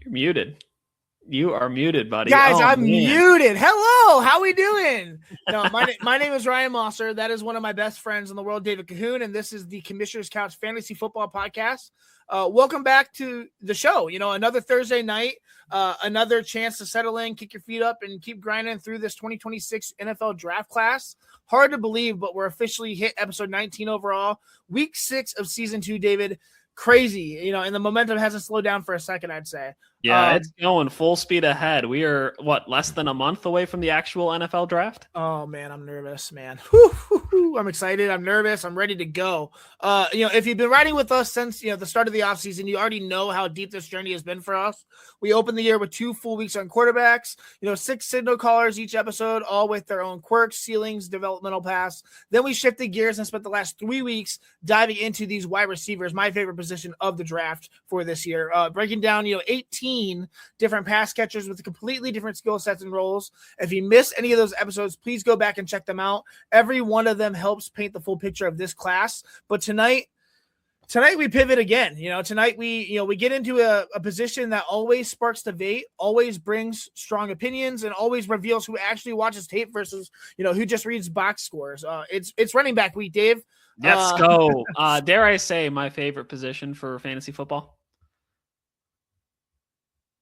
You're muted. You are muted, buddy. Guys, I'm muted. Hello, how we doing? No, my name is Ryan Mosser. That is one of my best friends in the world, David Cahoon, and this is the Commissioner's Couch Fantasy Football Podcast. Welcome back to the show. You know, another Thursday night, another chance to settle in, kick your feet up, and keep grinding through this 2026 NFL draft class. Hard to believe, but we're officially hit episode 19 overall. Week 6 of season 2, David. Crazy, you know, and the momentum hasn't slowed down for a second, I'd say. Yeah, it's going full speed ahead. We are, less than a month away from the actual NFL draft? Oh, man, I'm nervous, man. I'm excited. I'm nervous. I'm ready to go. If you've been riding with us since, the start of the offseason, you already know how deep this journey has been for us. We opened the year with 2 full weeks on quarterbacks, 6 signal callers each episode, all with their own quirks, ceilings, developmental paths. Then we shifted gears and spent the last 3 weeks diving into these wide receivers, my favorite position of the draft for this year, breaking down, 18 different pass catchers with completely different skill sets and roles. If you missed any of those episodes, please go back and check them out. Every one of them helps paint the full picture of this class. But tonight we pivot again. Tonight we get into a position that always sparks debate, always brings strong opinions, and always reveals who actually watches tape versus who just reads box scores. It's running back week, Dave. Let's go. Dare I say my favorite position for fantasy football?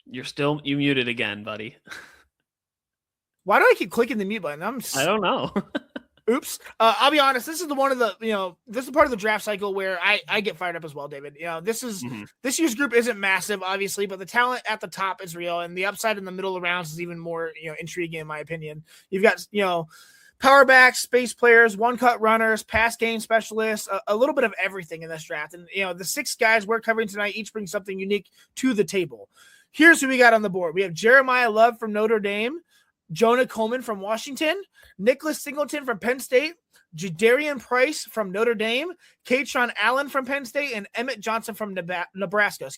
You muted again, buddy. Why do I keep clicking the mute button? I don't know. Oops. I'll be honest. This is this is part of the draft cycle where I get fired up as well, David. This year's group isn't massive, obviously, but the talent at the top is real, and the upside in the middle of rounds is even more, intriguing in my opinion. You've got, power backs, space players, one-cut runners, pass game specialists, a little bit of everything in this draft. And, the 6 guys we're covering tonight each bring something unique to the table. Here's who we got on the board. We have Jeremiah Love from Notre Dame, Jonah Coleman from Washington, Nicholas Singleton from Penn State, Jadarian Price from Notre Dame, Katron Allen from Penn State, and Emmett Johnson from Nebraska.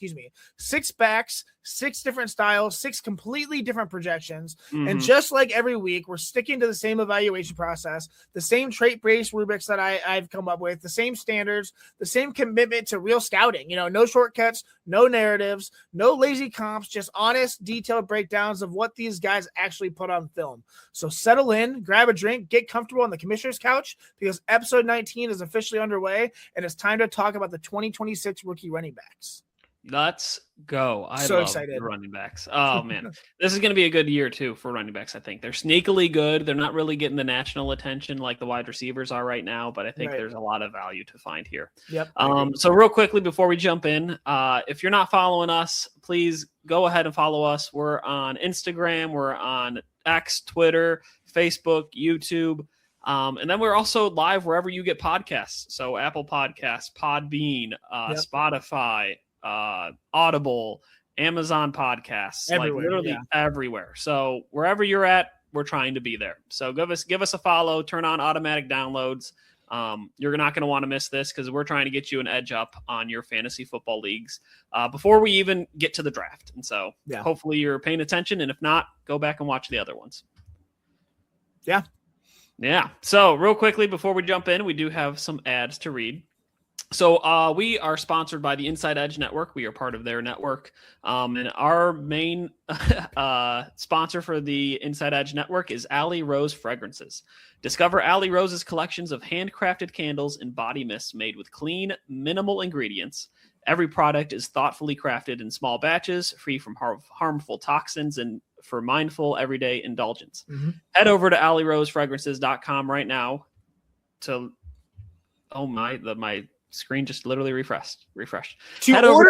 6 backs, 6 different styles, 6 completely different projections. Mm-hmm. And just like every week, we're sticking to the same evaluation process, the same trait-based rubrics that I've come up with, the same standards, the same commitment to real scouting. No shortcuts, no narratives, no lazy comps, just honest, detailed breakdowns of what these guys actually put on film. So settle in, grab a drink, get comfortable on the commissioner's couch, because episode 19 is officially underway, and it's time to talk about the 2026 rookie running backs. Let's go. I'm so excited. Running backs. Oh, man. This is going to be a good year, too, for running backs, I think. They're sneakily good. They're not really getting the national attention like the wide receivers are right now, but I think there's a lot of value to find here. Yep. So real quickly before we jump in, if you're not following us, please go ahead and follow us. We're on Instagram. We're on X, Twitter, Facebook, YouTube. And then we're also live wherever you get podcasts. So Apple Podcasts, Podbean, Spotify, Audible, Amazon Podcasts, everywhere, everywhere. So wherever you're at, we're trying to be there. So give us a follow, turn on automatic downloads. You're not going to want to miss this because we're trying to get you an edge up on your fantasy football leagues before we even get to the draft. And so hopefully you're paying attention. And if not, go back and watch the other ones. Yeah. So real quickly, before we jump in, we do have some ads to read. So we are sponsored by the Inside Edge Network. We are part of their network. And our main sponsor for the Inside Edge Network is Alley Rose Fragrances. Discover Alley Rose's collections of handcrafted candles and body mists made with clean, minimal ingredients. Every product is thoughtfully crafted in small batches, free from harmful toxins and for mindful everyday indulgence. Mm-hmm. Head over to AlleyRoseFragrances.com right now to my screen just literally refreshed. Go ahead. Head over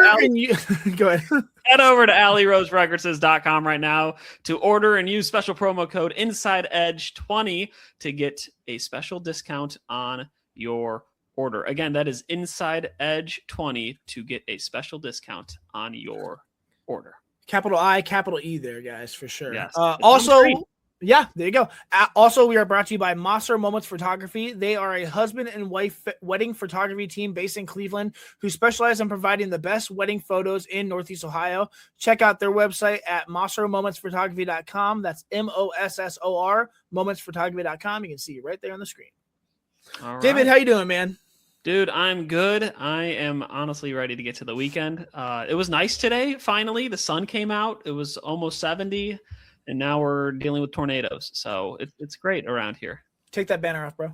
to AlleyRoseFragrances.com right now to order and use special promo code InsideEdge20 to get a special discount on your order. Again, that is InsideEdge20 to get a special discount on your order. Capital I, capital E there, guys, for sure. Yes. Yeah, there you go. Also, we are brought to you by Mosser Moments Photography. They are a husband and wife wedding photography team based in Cleveland who specialize in providing the best wedding photos in Northeast Ohio. Check out their website at MosserMomentsPhotography.com. That's MOSSOR, momentsphotography.com. You can see it right there on the screen. All right. David, how you doing, man? Dude, I'm good. I am honestly ready to get to the weekend. It was nice today. Finally, the sun came out. It was almost 70, and now we're dealing with tornadoes. So it's great around here. Take that banner off, bro.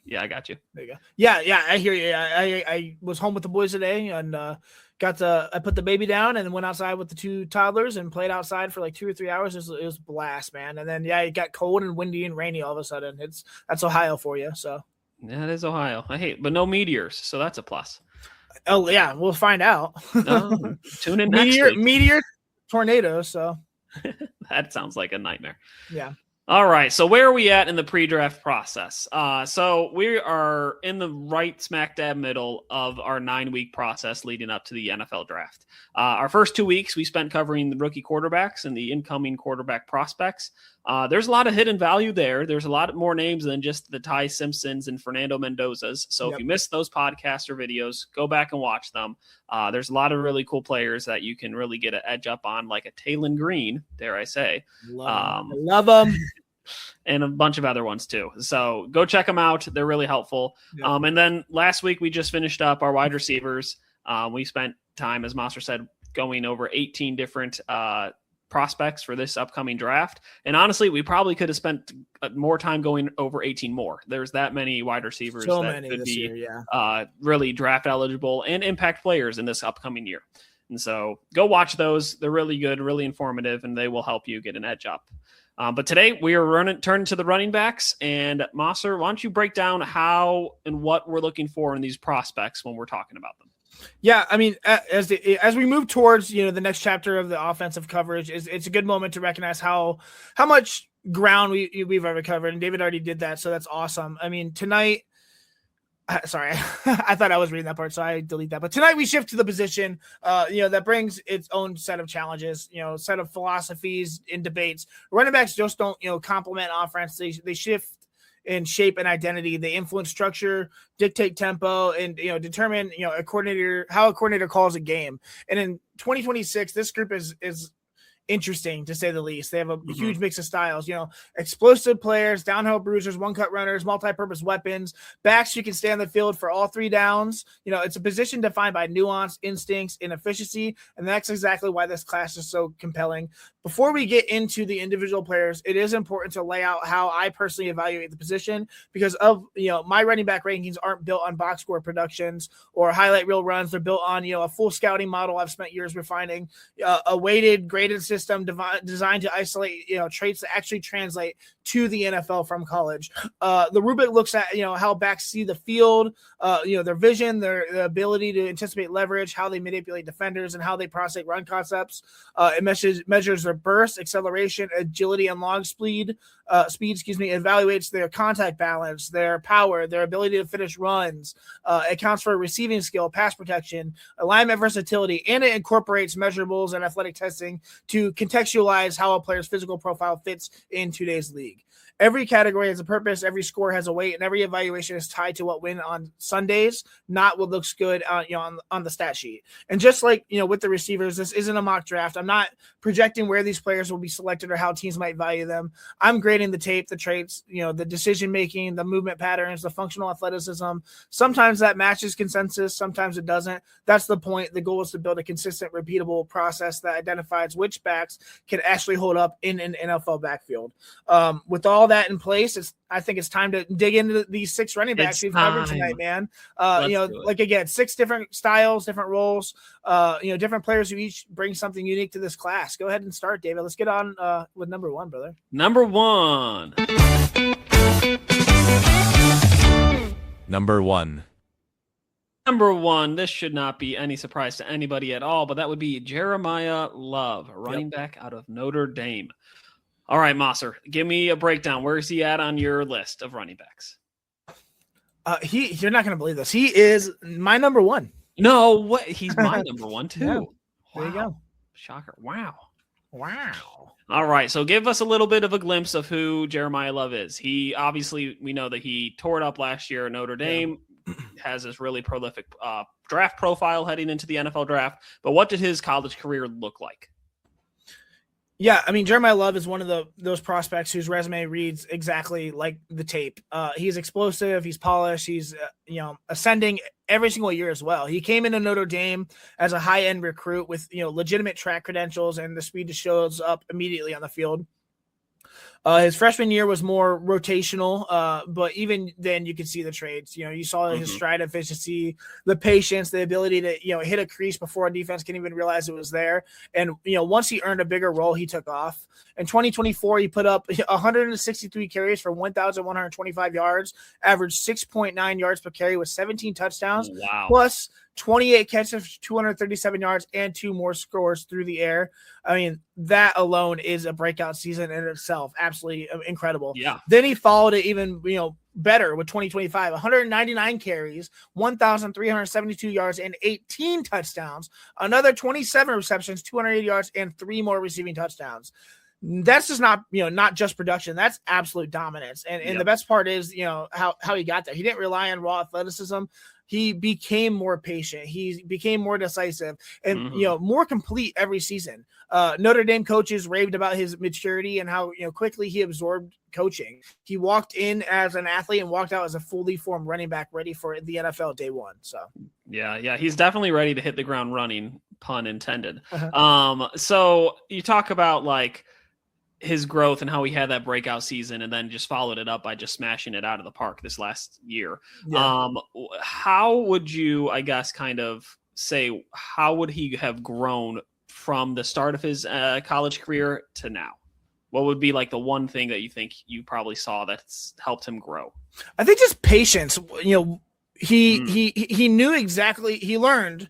Yeah, I got you. There you go. Yeah, I hear you. I was home with the boys today and I put the baby down and went outside with the 2 toddlers and played outside for like 2 or 3 hours. It was a blast, man. And then it got cold and windy and rainy all of a sudden. That's Ohio for you. So yeah, it is Ohio. But no meteors, so that's a plus. Oh yeah, we'll find out. Tune in next week. Meteor tornado. So that sounds like a nightmare. Yeah. All right. So where are we at in the pre-draft process? So we are in the right smack dab middle of our 9-week process leading up to the NFL draft. Our first 2 weeks, we spent covering the rookie quarterbacks and the incoming quarterback prospects. There's a lot of hidden value there. There's a lot more names than just the Ty Simpsons and Fernando Mendozas. So if you missed those podcasts or videos, go back and watch them. There's a lot of really cool players that you can really get an edge up on, like a Taylon Green, dare I say. Love them. And a bunch of other ones too. So go check them out. They're really helpful. Yeah. And then last week we just finished up our wide receivers. We spent time, as Master said, going over 18 different prospects for this upcoming draft. And honestly, we probably could have spent more time going over 18 more. There's that many wide receivers that could be really draft eligible and impact players in this upcoming year. And so go watch those. They're really good, really informative, and they will help you get an edge up. But today we are turning to the running backs. And Maser, why don't you break down how and what we're looking for in these prospects when we're talking about them? Yeah, I mean, as we move towards the next chapter of the offensive coverage, it's a good moment to recognize how much ground we've ever covered, and David already did that, so that's awesome. I mean, tonight. Sorry, I thought I was reading that part, so I delete that. But tonight we shift to the position, that brings its own set of challenges, set of philosophies and debates. Running backs just don't, complement offense. They shift in shape and identity. They influence structure, dictate tempo, and determine how a coordinator calls a game. And in 2026, this group is interesting to say the least. They have a huge mix of styles, explosive players, downhill bruisers, one-cut runners, multi-purpose weapons, backs who can stay on the field for all 3 downs. It's a position defined by nuance, instincts, and efficiency, and that's exactly why this class is so compelling. Before we get into the individual players, it is important to lay out how I personally evaluate the position because of, my running back rankings aren't built on box score productions or highlight reel runs. They're built on, a full scouting model I've spent years refining, a weighted, graded system designed to isolate, traits that actually translate to the NFL from college. The rubric looks at, how backs see the field, their vision, their ability to anticipate leverage, how they manipulate defenders, and how they process run concepts. It measures their burst, acceleration, agility, and long speed. Evaluates their contact balance, their power, their ability to finish runs. It counts for receiving skill, pass protection, alignment versatility, and it incorporates measurables and athletic testing to contextualize how a player's physical profile fits in today's league. Every category has a purpose, every score has a weight, and every evaluation is tied to what win on Sundays, not what looks good on the stat sheet. And just like with the receivers, this isn't a mock draft. I'm not projecting where these players will be selected or how teams might value them. I'm grading the tape, the traits, the decision making, the movement patterns, the functional athleticism. Sometimes that matches consensus, sometimes it doesn't. That's the point. The goal is to build a consistent, repeatable process that identifies which backs can actually hold up in an NFL backfield. With all that in place, I think it's time to dig into these 6 running backs we've covered tonight, man. Like again, 6 different styles, different roles, different players who each bring something unique to this class. Go ahead and start, David. Let's get on with number 1, brother. Number 1. Number one, this should not be any surprise to anybody at all, but that would be Jeremiah Love, running back out of Notre Dame. All right, Maser, give me a breakdown. Where is he at on your list of running backs? You're not going to believe this. He is my number 1. No, what? He's my number 1 too. Yeah. Wow. There you go. Shocker. Wow. Wow. All right, so give us a little bit of a glimpse of who Jeremiah Love is. He obviously, we know that he tore it up last year at Notre Dame, has this really prolific draft profile heading into the NFL draft. But what did his college career look like? Yeah, I mean Jeremiah Love is one of those prospects whose resume reads exactly like the tape. He's explosive, he's polished, he's ascending every single year as well. He came into Notre Dame as a high end recruit with legitimate track credentials and the speed to shows up immediately on the field. His freshman year was more rotational, but even then you could see the traits. You saw his stride efficiency, the patience, the ability to hit a crease before a defense can even realize it was there. And once he earned a bigger role, he took off. In 2024, he put up 163 carries for 1,125 yards, averaged 6.9 yards per carry with 17 touchdowns, plus 28 catches, 237 yards, and 2 more scores through the air. I mean, that alone is a breakout season in itself. Absolutely incredible. Yeah. Then he followed it even, better with 2025, 199 carries, 1,372 yards, and 18 touchdowns. Another 27 receptions, 280 yards, and 3 more receiving touchdowns. That's just not just production. That's absolute dominance. And the best part is, how he got there. He didn't rely on raw athleticism. He became more patient. He became more decisive and, more complete every season. Notre Dame coaches raved about his maturity and how, quickly he absorbed coaching. He walked in as an athlete and walked out as a fully formed running back ready for the NFL day one. So, yeah, he's definitely ready to hit the ground running, pun intended. So you talk about like his growth and how he had that breakout season and then just followed it up by just smashing it out of the park this last year. Yeah. How would you, I guess, kind of say, how would he have grown from the start of his college career to now? What would be like the one thing that you think you probably saw that's helped him grow? I think just patience. He knew exactly, he learned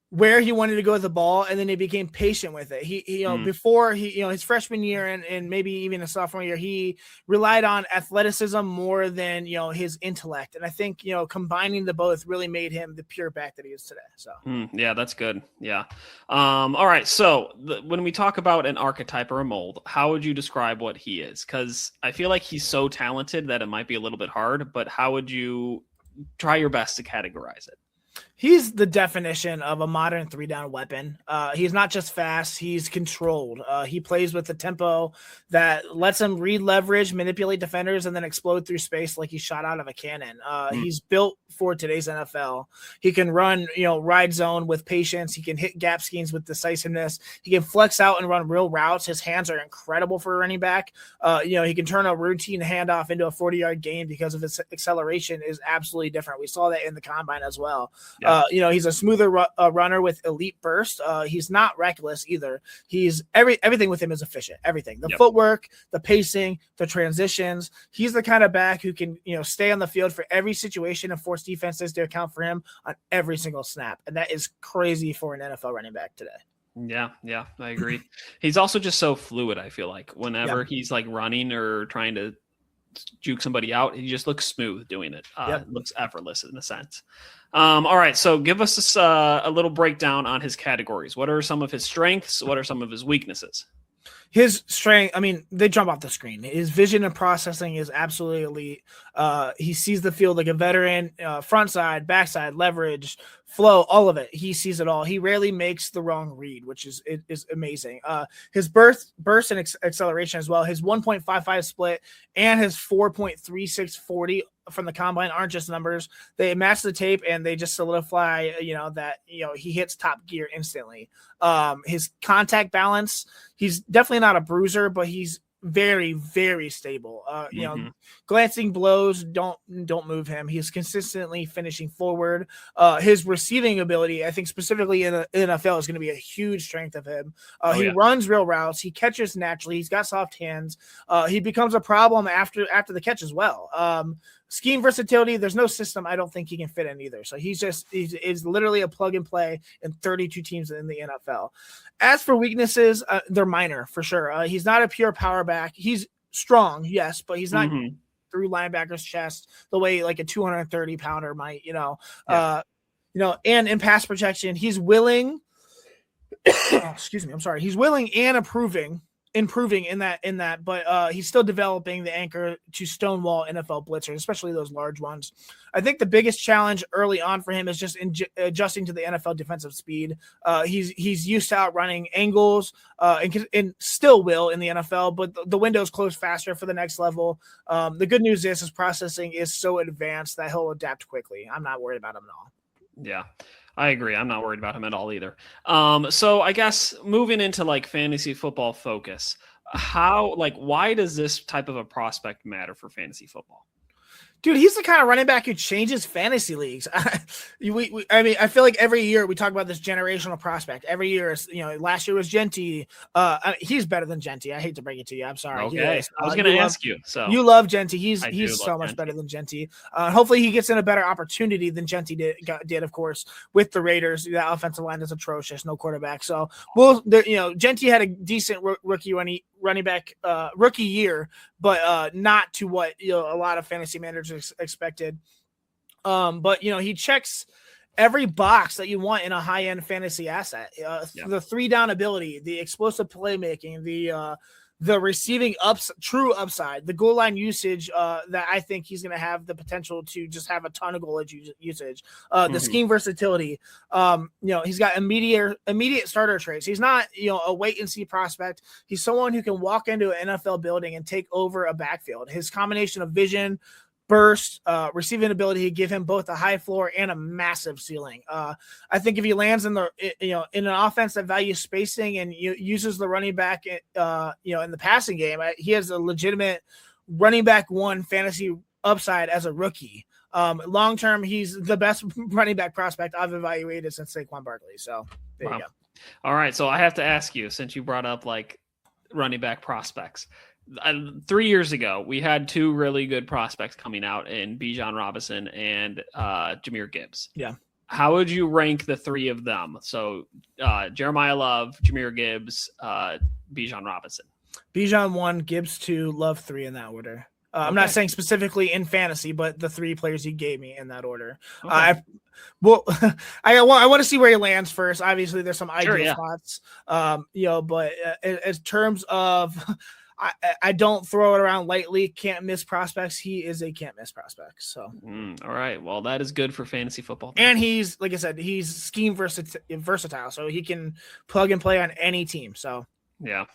where he wanted to go with the ball, and then he became patient with it. He before his freshman year and maybe even a sophomore year, he relied on athleticism more than, his intellect. And I think, combining the both really made him the pure back that he is today. So, yeah, that's good. Yeah. All right. So when we talk about an archetype or a mold, how would you describe what he is? Because I feel like he's so talented that it might be a little bit hard, but how would you try your best to categorize it? He's the definition of a modern 3-down weapon. He's not just fast, he's controlled. He plays with the tempo that lets him read leverage, manipulate defenders, and then explode through space like he's shot out of a cannon. He's built for today's NFL. He can run, ride zone with patience. He can hit gap schemes with decisiveness. He can flex out and run real routes. His hands are incredible for a running back. He can turn a routine handoff into a 40-yard gain because of his acceleration is absolutely different. We saw that in the combine as well. Yeah. He's a smoother runner with elite burst. He's not reckless either. He's everything with him is efficient. Everything, the footwork, the pacing, the transitions. He's the kind of back who can, stay on the field for every situation and force defenses to account for him on every single snap. And that is crazy for an NFL running back today. Yeah, I agree. He's also just so fluid. I feel like whenever he's like running or trying to juke somebody out, he just looks smooth doing it. Looks effortless in a sense. All right, so give us a little breakdown on his categories. What are some of his strengths? What are some of his weaknesses? His strength, I mean, they jump off the screen. His vision and processing is absolutely elite. He sees the field like a veteran, front side, backside, leverage, flow, all of it. He sees it all. He rarely makes the wrong read, which is amazing. His burst and acceleration as well. His 1.55 split and his 4.3640 from the combine aren't just numbers. They match the tape and they just solidify, that, he hits top gear instantly. His contact balance, he's definitely not a bruiser, but he's very, very stable. Glancing blows don't move him. He's consistently finishing forward. His receiving ability, I think specifically in the NFL, is going to be a huge strength of him. He runs real routes. He catches naturally. He's got soft hands. He becomes a problem after the catch as well. Scheme versatility, there's no system I don't think he can fit in either. So he's literally a plug and play in 32 teams in the NFL. As for weaknesses, they're minor for sure. He's not a pure power back. He's strong, yes, but he's not through linebacker's chest the way like a 230 pounder might, and in pass protection, he's willing. Excuse me, I'm sorry. He's willing and approving improving in that, but he's still developing the anchor to stonewall NFL blitzers, especially those large ones. I think the biggest challenge early on for him is just adjusting to the NFL defensive speed. He's used to outrunning angles and still will in the NFL, but the window's closed faster for the next level. The good news is his processing is so advanced that he'll adapt quickly. I'm not worried about him at all. Yeah, I agree. I'm not worried about him at all either. So I guess moving into like fantasy football focus, why does this type of a prospect matter for fantasy football? Dude, he's the kind of running back who changes fantasy leagues. I mean, I feel like every year we talk about this generational prospect. Every year, last year was Genty. He's better than Genty. I hate to break it to you. I'm sorry. Okay, I was going to ask you. So you love Genty. He's so much better than Genty. Hopefully, he gets in a better opportunity than Genty did. Of course, with the Raiders, that offensive line is atrocious. No quarterback. So Genty had a decent rookie running back rookie year, but not to what a lot of fantasy managers expected. But he checks every box that you want in a high-end fantasy asset. The 3-down ability, the explosive playmaking, the receiving true upside, the goal line usage that I think he's going to have the potential to just have a ton of goal usage, the scheme versatility. He's got immediate starter traits. He's not, a wait and see prospect. He's someone who can walk into an NFL building and take over a backfield. His combination of vision, burst, receiving ability, give him both a high floor and a massive ceiling. I think if he lands in in an offense that values spacing and uses the running back, in the passing game, he has a legitimate running back one fantasy upside as a rookie. Long term, he's the best running back prospect I've evaluated since Saquon Barkley. So there you go. All right, so I have to ask you, since you brought up like running back prospects. 3 years ago, we had two really good prospects coming out in Bijan Robinson and Jahmyr Gibbs. Yeah. How would you rank the three of them? So Jeremiah Love, Jahmyr Gibbs, Bijan Robinson. Bijan 1, Gibbs 2, Love 3 in that order. I'm not saying specifically in fantasy, but the three players you gave me in that order. Okay. I want to see where he lands first. Obviously, there's some ideal spots, but in terms of I don't throw it around lightly. Can't miss prospects. He is a can't miss prospect. So, all right. Well, that is good for fantasy football. And he's, like I said, he's scheme versatile, so he can plug and play on any team. So, yeah.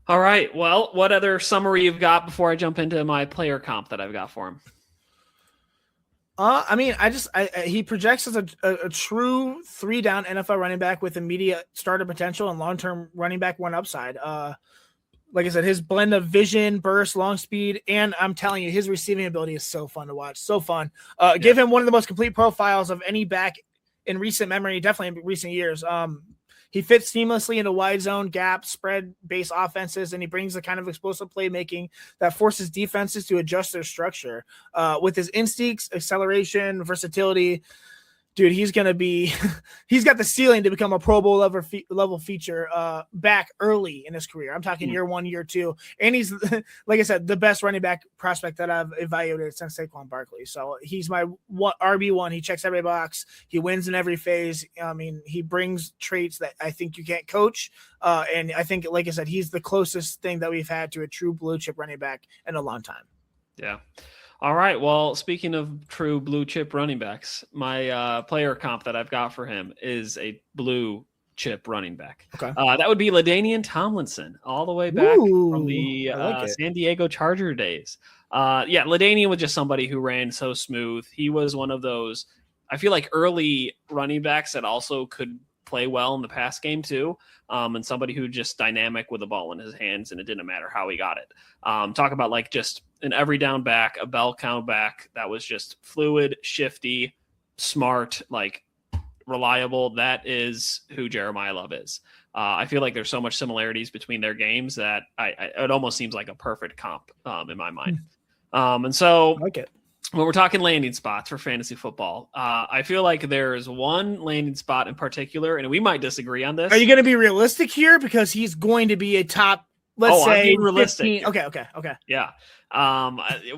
All right. Well, what other summary you've got before I jump into my player comp that I've got for him? I mean, he projects as a true 3-down NFL running back with immediate starter potential and long-term running back one upside. Like I said, his blend of vision, burst, long speed, and I'm telling you, his receiving ability is so fun to watch. So fun. Give him one of the most complete profiles of any back in recent memory, definitely in recent years. He fits seamlessly into wide zone, gap, spread-based offenses, and he brings the kind of explosive playmaking that forces defenses to adjust their structure. With his instincts, acceleration, versatility, dude, he's got the ceiling to become a Pro Bowl level feature back early in his career. I'm talking year 1, year 2. And he's, like I said, the best running back prospect that I've evaluated since Saquon Barkley. So he's my RB1. He checks every box. He wins in every phase. I mean, he brings traits that I think you can't coach. And I think, like I said, he's the closest thing that we've had to a true blue chip running back in a long time. Yeah. All right. Well, speaking of true blue chip running backs, my player comp that I've got for him is a blue chip running back. Okay. That would be LaDainian Tomlinson, all the way back from the San Diego Charger days. LaDainian was just somebody who ran so smooth. He was one of those, I feel like, early running backs that also could play well in the pass game too. And somebody who just dynamic with the ball in his hands, and it didn't matter how he got it. Talk about like just an every down back, a bell count back that was just fluid, shifty, smart, like reliable. That is who Jeremiah Love is. I feel like there's so much similarities between their games that it almost seems like a perfect comp in my mind. And so I like it. When we're talking landing spots for fantasy football, I feel like there's one landing spot in particular, and we might disagree on this. Are you going to be realistic here? Because he's going to be a top, let's say, realistic. 15. Okay. Yeah.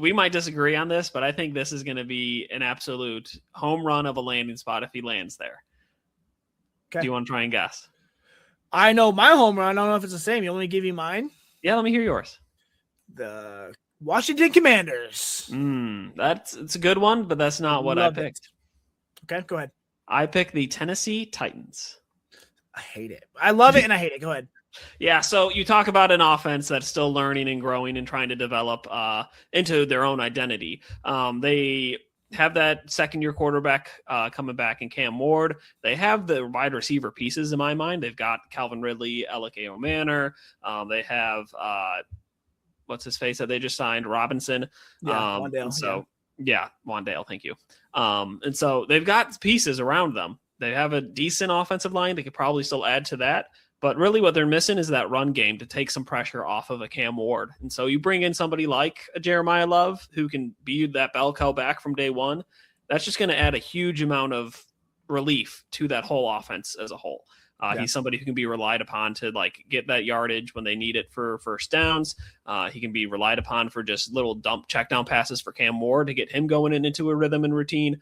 We might disagree on this, but I think this is going to be an absolute home run of a landing spot if he lands there. Okay. Do you want to try and guess? I know my home run. I don't know if it's the same. You want me to give you mine? Yeah, let me hear yours. The Washington Commanders. It's a good one, but that's not what I picked. Okay, go ahead. I picked the Tennessee Titans. I hate it. I love it and I hate it. Go ahead. Yeah, so you talk about an offense that's still learning and growing and trying to develop into their own identity. They have that second-year quarterback coming back in Cam Ward. They have the wide receiver pieces in my mind. They've got Calvin Ridley, Elike Manor. They have what's his face that they just signed, Robinson. Yeah, Wandale. Wandale. Thank you. And so they've got pieces around them. They have a decent offensive line. They could probably still add to that. But really what they're missing is that run game to take some pressure off of a Cam Ward. And so you bring in somebody like a Jeremiah Love who can be that bell cow back from day one. That's just going to add a huge amount of relief to that whole offense as a whole. He's somebody who can be relied upon to like get that yardage when they need it for first downs. He can be relied upon for just little dump check down passes for Cam Ward to get him going into a rhythm and routine.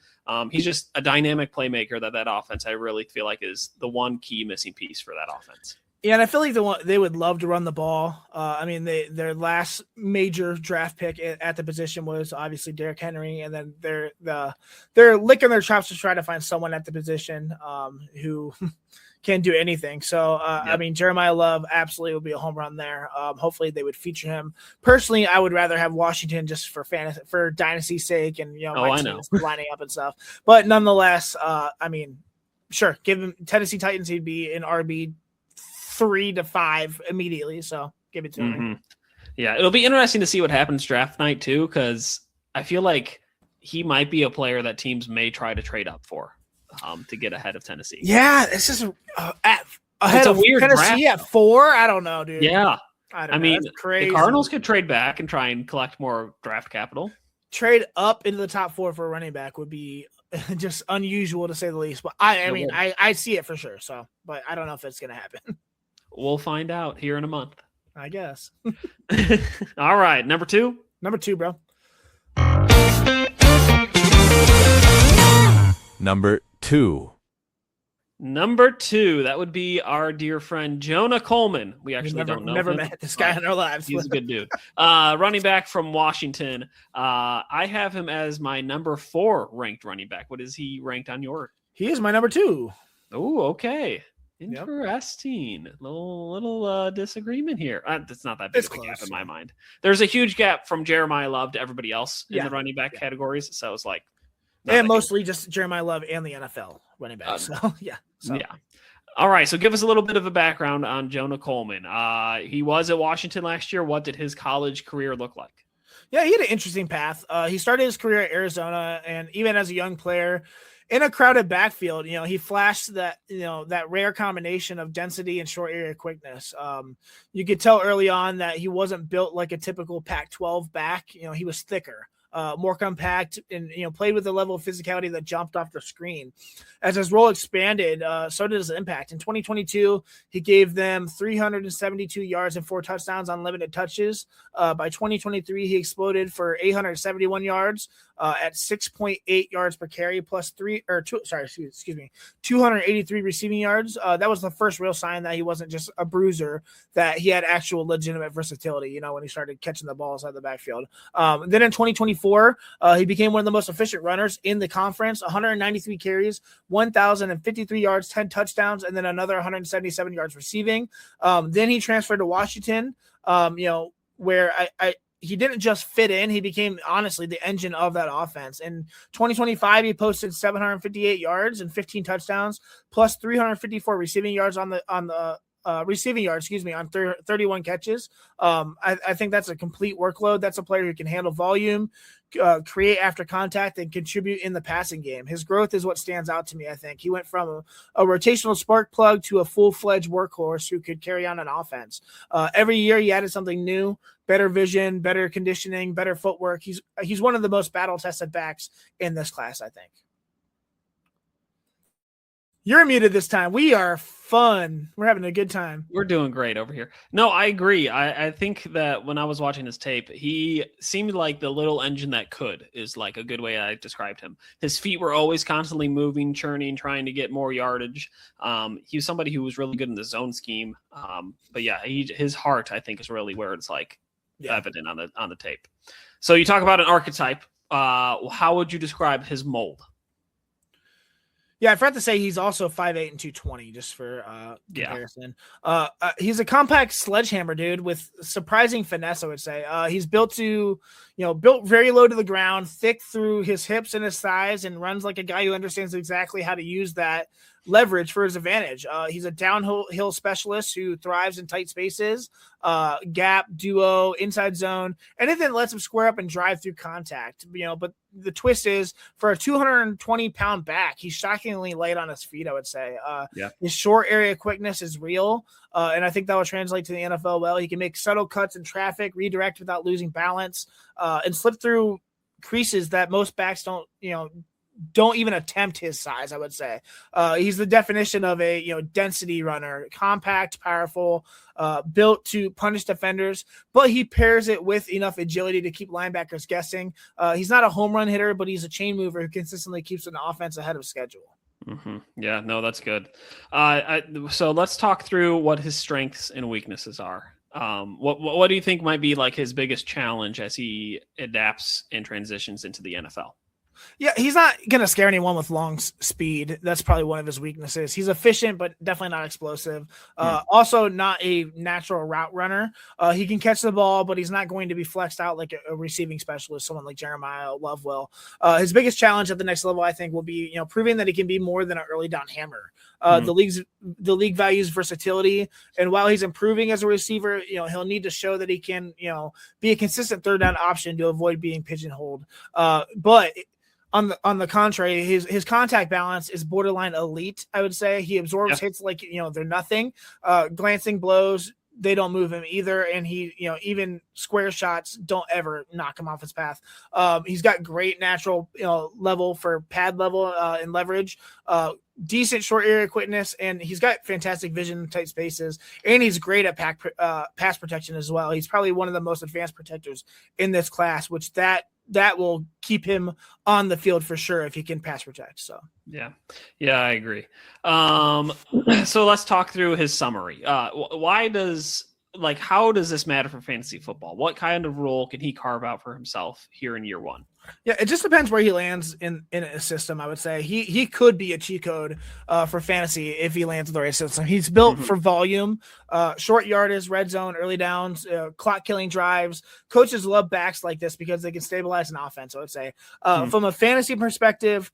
He's just a dynamic playmaker that offense I really feel like is the one key missing piece for that offense. Yeah, and I feel like they would love to run the ball. I mean, their last major draft pick at the position was obviously Derrick Henry, and then they're licking their chops to try to find someone at the position who can do anything. So, I mean, Jeremiah Love absolutely will be a home run there. Hopefully they would feature him. Personally, I would rather have Washington just for dynasty's sake and, my team lining up and stuff. But nonetheless, I mean, sure, give him Tennessee Titans, he'd be an RB 3 to 5 immediately. So give it to me. Yeah, it'll be interesting to see what happens draft night too, because I feel like he might be a player that teams may try to trade up for. To get ahead of Tennessee. Yeah, it's just ahead of weird Tennessee draft. At 4. I don't know, dude. Yeah, I mean, the Cardinals could trade back and try and collect more draft capital. Trade up into the top 4 for a running back would be just unusual to say the least. But I see it for sure. So, but I don't know if it's going to happen. We'll find out here in a month, I guess. All right, number 2. Number 2, bro. Number 2. That would be our dear friend Jonah Coleman. We actually don't know. Never met this guy in our lives. He's a good dude. Running back from Washington. I have him as my number 4 ranked running back. What is he ranked on your? He is my number 2. Oh, okay. Interesting. Yep. Little disagreement here. It's not that big of a gap in my mind. There's a huge gap from Jeremiah Love to everybody else in the running back categories. So it's like. And mostly just Jeremiah Love and the NFL running back. Yeah. All right. So give us a little bit of a background on Jonah Coleman. He was at Washington last year. What did his college career look like? Yeah, he had an interesting path. He started his career at Arizona, and even as a young player in a crowded backfield, he flashed that, that rare combination of density and short area quickness. You could tell early on that he wasn't built like a typical Pac-12 back. He was thicker. More compact, and played with a level of physicality that jumped off the screen. As his role expanded, so did his impact. In 2022, he gave them 372 yards and 4 touchdowns on limited touches. By 2023, he exploded for 871 yards at 6.8 yards per carry, plus 283 receiving yards. That was the first real sign that he wasn't just a bruiser, that he had actual legitimate versatility. When he started catching the balls out of the backfield. Then in 2024. He became one of the most efficient runners in the conference. 193 carries, 1,053 yards, 10 touchdowns, and then another 177 yards receiving. Then he transferred to Washington, where he didn't just fit in. He became, honestly, the engine of that offense. In 2025, he posted 758 yards and 15 touchdowns, plus 354 receiving yards on 31 catches. I think that's a complete workload. That's a player who can handle volume, create after contact, and contribute in the passing game. His growth is what stands out to me. I think he went from a rotational spark plug to a full-fledged workhorse who could carry on an offense. Every year he added something new, better vision, better conditioning, better footwork. He's one of the most battle-tested backs in this class, I think. You're muted this time. We are fun. We're having a good time. We're doing great over here. No, I agree. I think that when I was watching his tape, he seemed like the little engine that could is like a good way I described him. His feet were always constantly moving, churning, trying to get more yardage. He was somebody who was really good in the zone scheme. But yeah, his heart, I think, is really where it's like evident on the tape. So you talk about an archetype. How would you describe his mold? Yeah, I forgot to say he's also 5'8" and 220, just for comparison. He's a compact sledgehammer, dude, with surprising finesse, I would say. He's built very low to the ground, thick through his hips and his thighs, and runs like a guy who understands exactly how to use that leverage for his advantage. He's a downhill specialist who thrives in tight spaces, gap, duo, inside zone, anything that lets him square up and drive through contact. But the twist is, for a 220-pound back, he's shockingly light on his feet, I would say. His short area quickness is real, and I think that will translate to the NFL well. He can make subtle cuts in traffic, redirect without losing balance, and slip through creases that most backs don't even attempt his size, I would say. He's the definition of a density runner, compact, powerful, built to punish defenders, but he pairs it with enough agility to keep linebackers guessing. He's not a home run hitter, but he's a chain mover who consistently keeps an offense ahead of schedule. Mm-hmm. Yeah, no, that's good. So let's talk through what his strengths and weaknesses are. What do you think might be like his biggest challenge as he adapts and transitions into the NFL? Yeah, he's not going to scare anyone with long speed. That's probably one of his weaknesses. He's efficient, but definitely not explosive. Also not a natural route runner. He can catch the ball, but he's not going to be flexed out like a receiving specialist, someone like Jeremiah Lovewell. His biggest challenge at the next level, I think, will be, proving that he can be more than an early down hammer. The league values versatility, and while he's improving as a receiver, he'll need to show that he can, be a consistent third down option to avoid being pigeonholed. But on the contrary, his contact balance is borderline elite, I would say. He absorbs hits like they're nothing. Glancing blows, they don't move him either, and he even square shots don't ever knock him off his path. He's got great natural level for pad level and leverage. Decent short area quickness, and he's got fantastic vision in tight spaces, and he's great at pass protection as well. He's probably one of the most advanced protectors in this class, which that will keep him on the field for sure if he can pass protect. So yeah, I agree. So let's talk through his summary. How does this matter for fantasy football? What kind of role can he carve out for himself here in year one? Yeah, it just depends where he lands in a system. I would say he could be a cheat code for fantasy if he lands in the right system. He's built for volume, short yardage, red zone, early downs, clock killing drives. Coaches love backs like this because they can stabilize an offense. I would say from a fantasy perspective,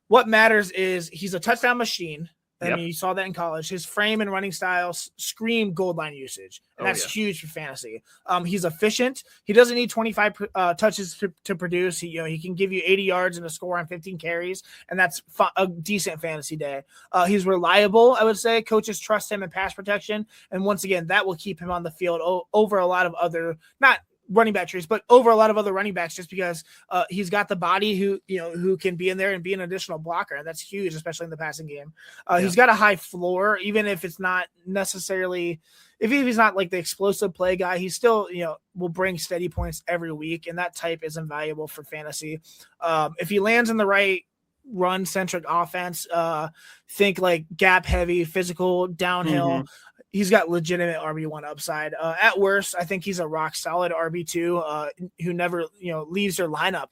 what matters is he's a touchdown machine. I mean, you saw that in college. His frame and running styles scream goal line usage, and that's huge for fantasy. He's efficient. He doesn't need 25 touches to produce. He can give you 80 yards and a score on 15 carries, and that's a decent fantasy day. He's reliable, I would say. Coaches trust him in pass protection, and once again, that will keep him on the field over a lot of other not running back trees, but over a lot of other running backs, just because he's got the body who can be in there and be an additional blocker. And that's huge, especially in the passing game. He's got a high floor, even if it's not necessarily, if he's not like the explosive play guy, he still, will bring steady points every week. And that type is invaluable for fantasy. If he lands in the right run centric offense, think like gap heavy, physical, downhill, he's got legitimate RB1 upside. At worst, I think he's a rock solid RB2 who never, leaves their lineup.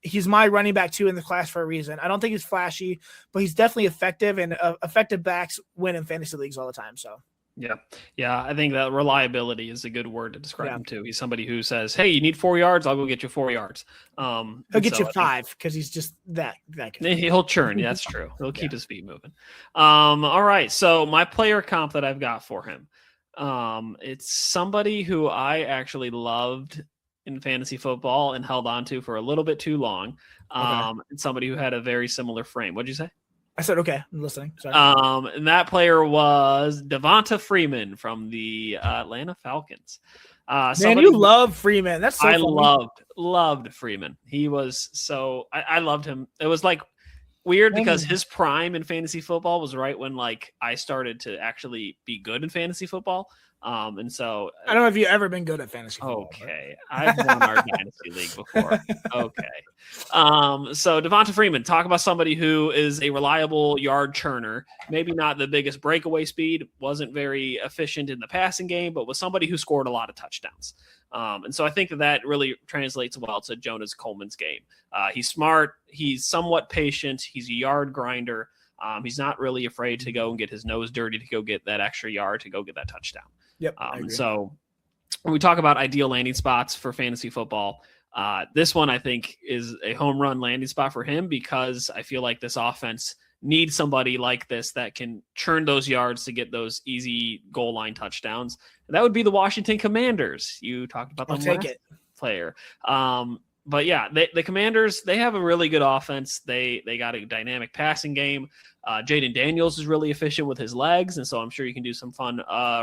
He's my running back 2 in the class for a reason. I don't think he's flashy, but he's definitely effective, and effective backs win in fantasy leagues all the time. So. Yeah. I think that reliability is a good word to describe him too. He's somebody who says, "Hey, you need 4 yards? I'll go get you 4 yards." He'll get you 5 because he's just that good. He'll churn. Yeah, that's true. He'll keep his feet moving. All right. So my player comp that I've got for him, it's somebody who I actually loved in fantasy football and held on to for a little bit too long. And somebody who had a very similar frame. What'd you say? I said, okay, I'm listening. Sorry. And that player was Devonta Freeman from the Atlanta Falcons. Man, you love Freeman. That's so I funny. loved Freeman. He was I loved him. It was like weird because his prime in fantasy football was right when like I started to actually be good in fantasy football. And so I don't know if you've ever been good at fantasy football. Okay. I've won our dynasty league before. Okay. So Devonta Freeman, talk about somebody who is a reliable yard churner, maybe not the biggest breakaway speed, wasn't very efficient in the passing game, but was somebody who scored a lot of touchdowns. And so I think that really translates well to Jonas Coleman's game. He's smart. He's somewhat patient. He's a yard grinder. He's not really afraid to go and get his nose dirty to go get that extra yard, to go get that touchdown. Yep. So when we talk about ideal landing spots for fantasy football, this one I think is a home run landing spot for him, because I feel like this offense needs somebody like this that can churn those yards to get those easy goal line touchdowns. And that would be the Washington Commanders. You talked about them last player. But yeah, the Commanders, they have a really good offense. They got a dynamic passing game. Jaden Daniels is really efficient with his legs, and so I'm sure you can do some fun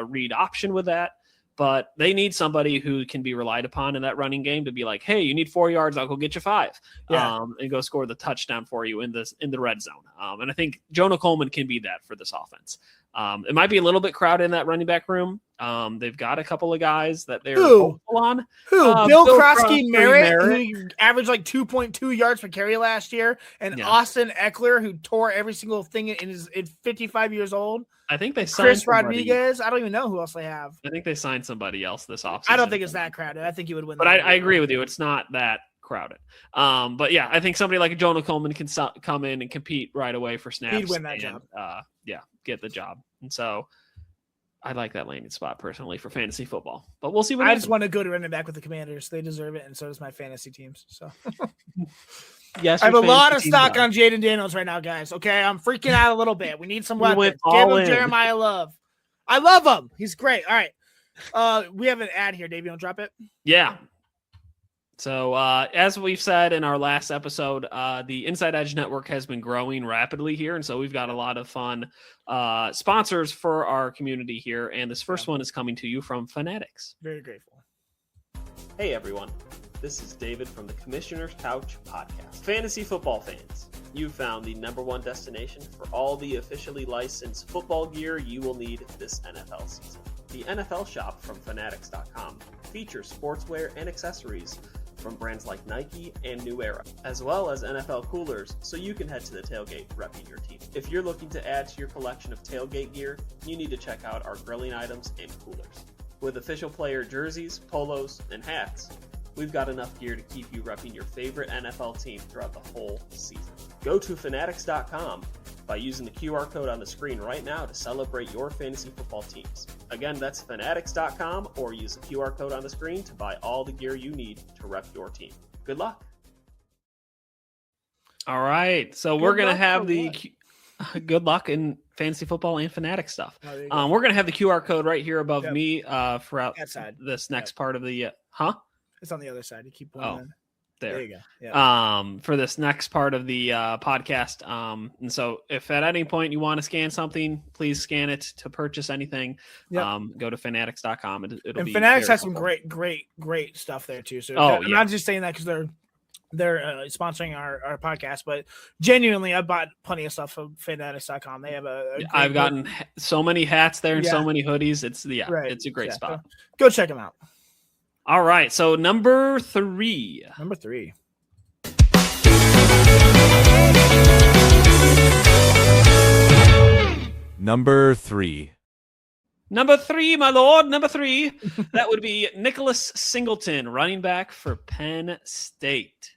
read option with that. But they need somebody who can be relied upon in that running game to be like, hey, you need 4 yards, I'll go get you 5, and go score the touchdown for you in the red zone. And I think Jonah Coleman can be that for this offense. It might be a little bit crowded in that running back room. They've got a couple of guys that they're hopeful on. Bill Krosky-Merritt, who averaged like 2.2 yards per carry last year, and Austin Eckler, who tore every single thing in 55 years old. I think they signed Chris Rodriguez. I don't even know who else they have. I think they signed somebody else this offseason. I don't think it's that crowded. I think he would win. But I agree with you. It's not that crowded. But yeah, I think somebody like Jonah Coleman can come in and compete right away for snaps. He'd win that job. Get the job. And so I like that landing spot personally for fantasy football. But we'll see what I happens. just want to go to running back with the Commanders. They deserve it, and so does my fantasy teams. So yes, I have a lot of stock on Jaden Daniels right now, guys. Okay, I'm freaking out a little bit. We need some weapons. Give him Jeremiah Love. I love him. He's great. All right. We have an ad here. Dave, you want to drop it? Yeah. So as we've said in our last episode, the Inside Edge Network has been growing rapidly here. And so we've got a lot of fun sponsors for our community here. And this first one is coming to you from Fanatics. Very grateful. Hey, everyone. This is David from the Commissioner's Couch podcast. Fantasy football fans, you've found the #1 destination for all the officially licensed football gear you will need this NFL season. The NFL shop from Fanatics.com features sportswear and accessories from brands like Nike and New Era, as well as NFL coolers, so you can head to the tailgate repping your team. If you're looking to add to your collection of tailgate gear, you need to check out our grilling items and coolers. With official player jerseys, polos, and hats, we've got enough gear to keep you repping your favorite NFL team throughout the whole season. Go to Fanatics.com by using the QR code on the screen right now to celebrate your fantasy football teams. Again, that's Fanatics.com, or use the QR code on the screen to buy all the gear you need to rep your team. Good luck. All right, so we're going to have the good luck in fantasy football and Fanatic stuff. We're going to have the QR code right here above me throughout this next part of the It's on the other side. You keep pointing. There you go. Yeah. For this next part of the podcast. And so if at any point you want to scan something, please scan it to purchase anything. Go to fanatics.com. It'll be Fanatics has some great stuff there too. So I'm not just saying that because they're sponsoring our podcast, but genuinely I bought plenty of stuff from fanatics.com. They have I've gotten so many hats there and so many hoodies. It's a great spot. So go check them out. All right, so number 3. Number 3, my lord. Number 3. That would be Nicholas Singleton, running back for Penn State.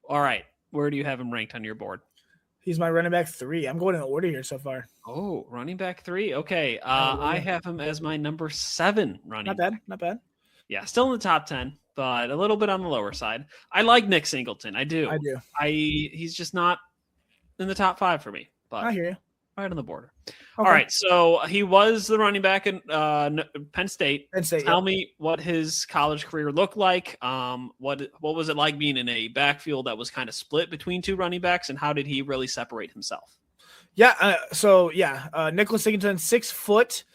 All right, where do you have him ranked on your board? He's my running back 3. I'm going in order here so far. Oh, running back 3. Okay, I have him as my number 7 running back. Not bad. Yeah, still in the top 10, but a little bit on the lower side. I like Nick Singleton. I do. He's just not in the top 5 for me. But I hear you. Right on the border. Okay. All right, so he was the running back in Penn State. Tell me what his college career looked like. What was it like being in a backfield that was kind of split between 2 running backs, and how did he really separate himself? Nicholas Singleton, 6 foot,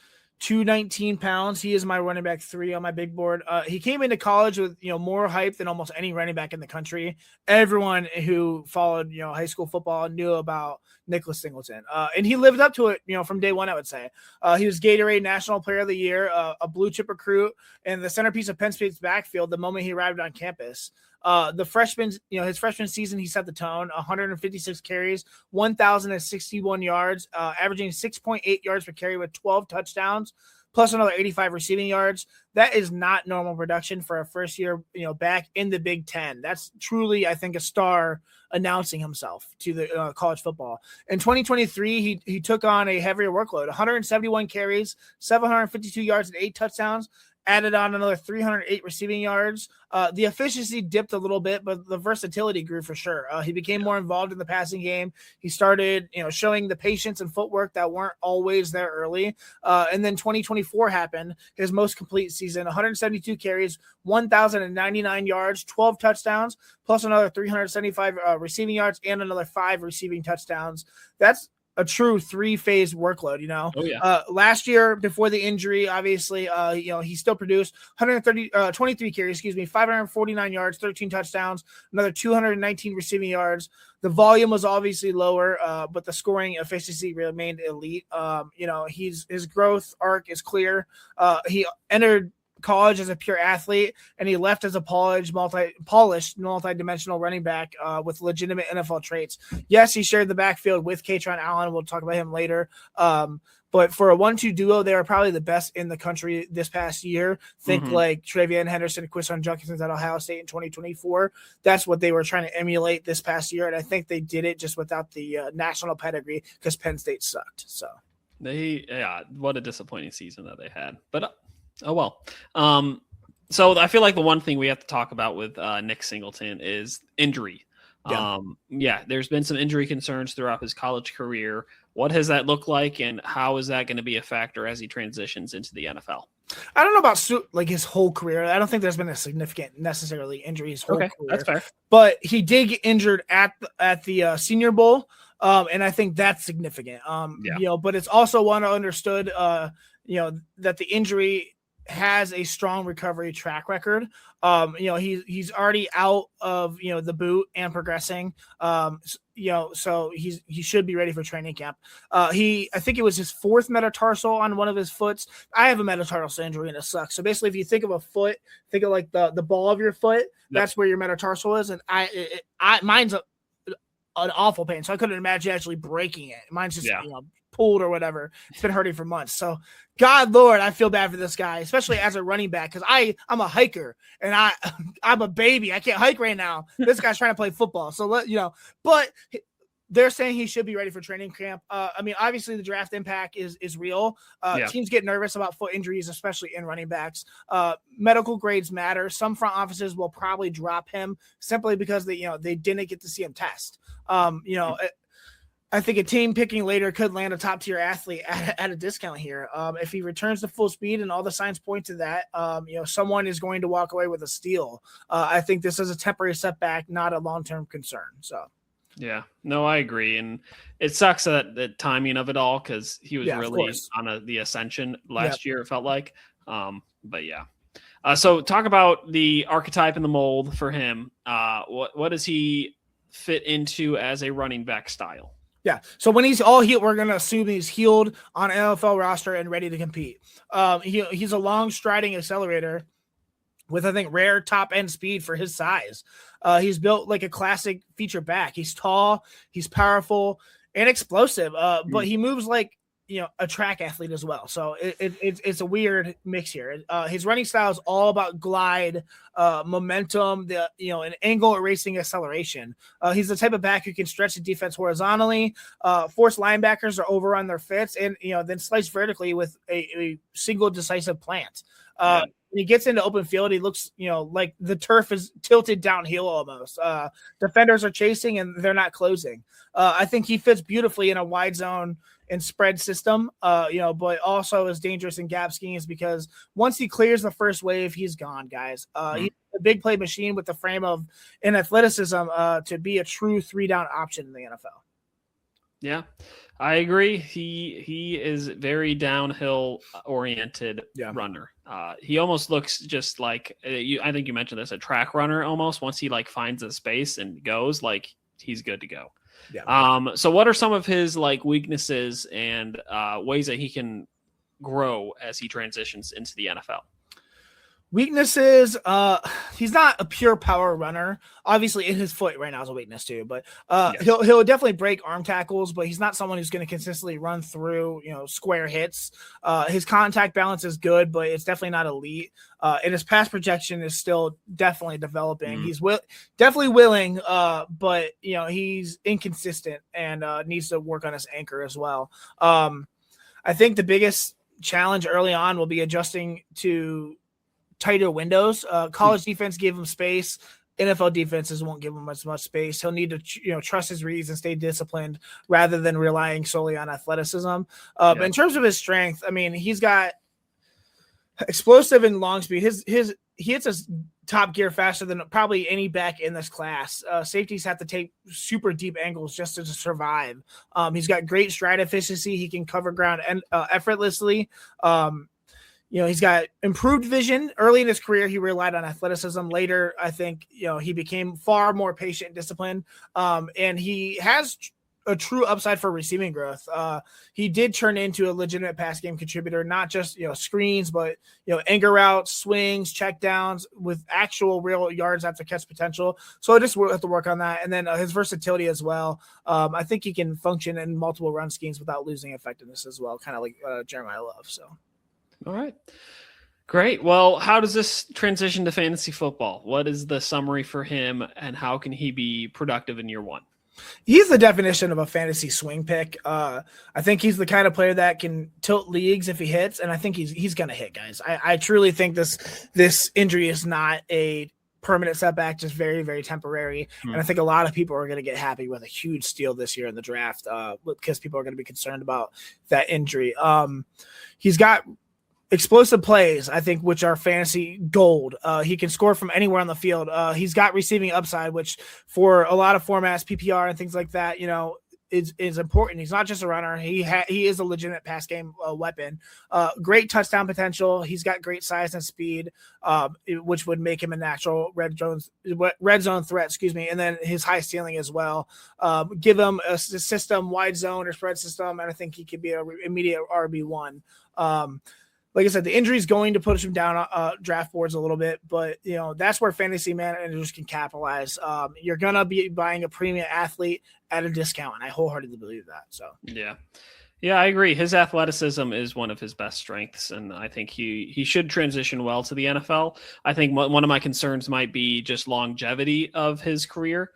219 pounds. He is my running back 3 on my big board. He came into college with, more hype than almost any running back in the country. Everyone who followed, high school football knew about Nicholas Singleton. And he lived up to it, from day one, I would say. He was Gatorade National Player of the Year, a blue chip recruit, and the centerpiece of Penn State's backfield the moment he arrived on campus. The freshman, his freshman season, he set the tone. 156 carries, 1,061 yards, averaging 6.8 yards per carry with 12 touchdowns, plus another 85 receiving yards. That is not normal production for a first year, back in the Big Ten. That's truly, I think, a star announcing himself to the college football. In 2023, he took on a heavier workload: 171 carries, 752 yards, and 8 touchdowns. Added on another 308 receiving yards. The efficiency dipped a little bit, but the versatility grew for sure. He became more involved in the passing game. He started, showing the patience and footwork that weren't always there early. And then 2024 happened, his most complete season: 172 carries, 1,099 yards, 12 touchdowns, plus another 375 receiving yards and another 5 receiving touchdowns. That's a true 3-phase workload, Oh, yeah. Last year, before the injury, obviously, he still produced 23 carries, 549 yards, 13 touchdowns, another 219 receiving yards. The volume was obviously lower, but the scoring efficiency remained elite. His growth arc is clear. He entered college as a pure athlete, and he left as a polished, multi-dimensional running back with legitimate NFL traits. Yes, he shared the backfield with Kaytron Allen. We'll talk about him later. But for a 1-2 duo, they were probably the best in the country this past year. Think like Travian Henderson, Quinshon Judkins at Ohio State in 2024. That's what they were trying to emulate this past year, and I think they did it just without the national pedigree because Penn State sucked. So what a disappointing season that they had. But oh well. So I feel like the one thing we have to talk about with Nick Singleton is injury. There's been some injury concerns throughout his college career. What has that looked like, and how is that going to be a factor as he transitions into the NFL? I don't know about his whole career. I don't think there's been a significant necessarily injury his whole career. That's fair. But he did get injured at the Senior Bowl, and I think that's significant. But it's also one understood, that the injury has a strong recovery track record. He's already out of the boot and progressing. So he should be ready for training camp. I think it was his 4th metatarsal on one of his foots. I have a metatarsal injury and it sucks. So basically, if you think of a foot, think of like the ball of your foot. That's where your metatarsal is, and mine's an awful pain. So I couldn't imagine actually breaking it. Mine's just pulled or whatever. It's been hurting for months. So God, Lord, I feel bad for this guy, especially as a running back, because I'm a hiker and I'm a baby. I can't hike right now. This guy's trying to play football. So but they're saying he should be ready for training camp. Obviously the draft impact is real. Teams get nervous about foot injuries, especially in running backs. Medical grades matter. Some front offices will probably drop him simply because they didn't get to see him test. I think a team picking later could land a top-tier athlete at a discount here. If he returns to full speed and all the signs point to that, someone is going to walk away with a steal. I think this is a temporary setback, not a long-term concern. So, yeah, no, I agree. And it sucks that the timing of it all, because he was really on the ascension last year, it felt like. But yeah. So talk about the archetype and the mold for him. What does he fit into as a running back style? Yeah. So when he's all healed, we're going to assume he's healed on an NFL roster and ready to compete. He's a long striding accelerator with, I think, rare top end speed for his size. He's built like a classic feature back. He's tall, he's powerful and explosive, but he moves like, a track athlete as well. So it's a weird mix here. His running style is all about glide, momentum, an angle erasing acceleration. He's the type of back who can stretch the defense horizontally, force linebackers to overrun their fits, and then slice vertically with a single decisive plant. When he gets into open field, he looks, like the turf is tilted downhill almost. Defenders are chasing and they're not closing. I think he fits beautifully in a wide zone and spread system, but also is dangerous in gap schemes because once he clears the first wave, he's gone, guys. He's a big play machine with the frame of and athleticism to be a true 3-down option in the NFL. Yeah, I agree. He is very downhill oriented runner. He almost looks just like I think you mentioned this, a track runner almost. Once he like finds a space and goes, like he's good to go. Yeah. So what are some of his like weaknesses and ways that he can grow as he transitions into the NFL? Weaknesses, he's not a pure power runner. Obviously, in his foot right now is a weakness too, but Yes. he'll definitely break arm tackles, but he's not someone who's going to consistently run through, square hits. His contact balance is good, but it's definitely not elite. And his pass projection is still definitely developing. He's definitely willing, but he's inconsistent and needs to work on his anchor as well. I think the biggest challenge early on will be adjusting to tighter windows. College defense gave him space. NFL defenses won't give him as much space. He'll need to, trust his reads and stay disciplined rather than relying solely on athleticism. But in terms of his strength, I mean, he's got explosive and long speed. He hits his top gear faster than probably any back in this class. Safeties have to take super deep angles just to survive. He's got great stride efficiency. He can cover ground and effortlessly. He's got improved vision. Early in his career, he relied on athleticism. Later, I think, he became far more patient and disciplined. And he has a true upside for receiving growth. He did turn into a legitimate pass game contributor, not just, screens, but, anchor routes, swings, check downs with actual real yards after catch potential. So I just have to work on that. And then his versatility as well. I think he can function in multiple run schemes without losing effectiveness as well, kind of like Jeremiah Love. So. All right. Great. Well, how does this transition to fantasy football? What is the summary for him and how can he be productive in year one? He's the definition of a fantasy swing pick. I think he's the kind of player that can tilt leagues if he hits, and I think he's going to hit, guys. I truly think this injury is not a permanent setback, just very, very temporary. And I think a lot of people are going to get happy with a huge steal this year in the draft because people are going to be concerned about that injury. He's got explosive plays, I think, which are fantasy gold. He can score from anywhere on the field. He's got receiving upside, which for a lot of formats, PPR and things like that, is important. He's not just a runner. He is a legitimate pass game weapon. Great touchdown potential. He's got great size and speed, which would make him a natural red zone threat. Excuse me. And then his high ceiling as well. Give him a system, wide zone or spread system, and I think he could be an immediate RB1. Like I said, the injury is going to push him down draft boards a little bit, but that's where fantasy managers can capitalize. You're gonna be buying a premium athlete at a discount, and I wholeheartedly believe that. So yeah, I agree. His athleticism is one of his best strengths, and I think he should transition well to the NFL. I think one of my concerns might be just longevity of his career.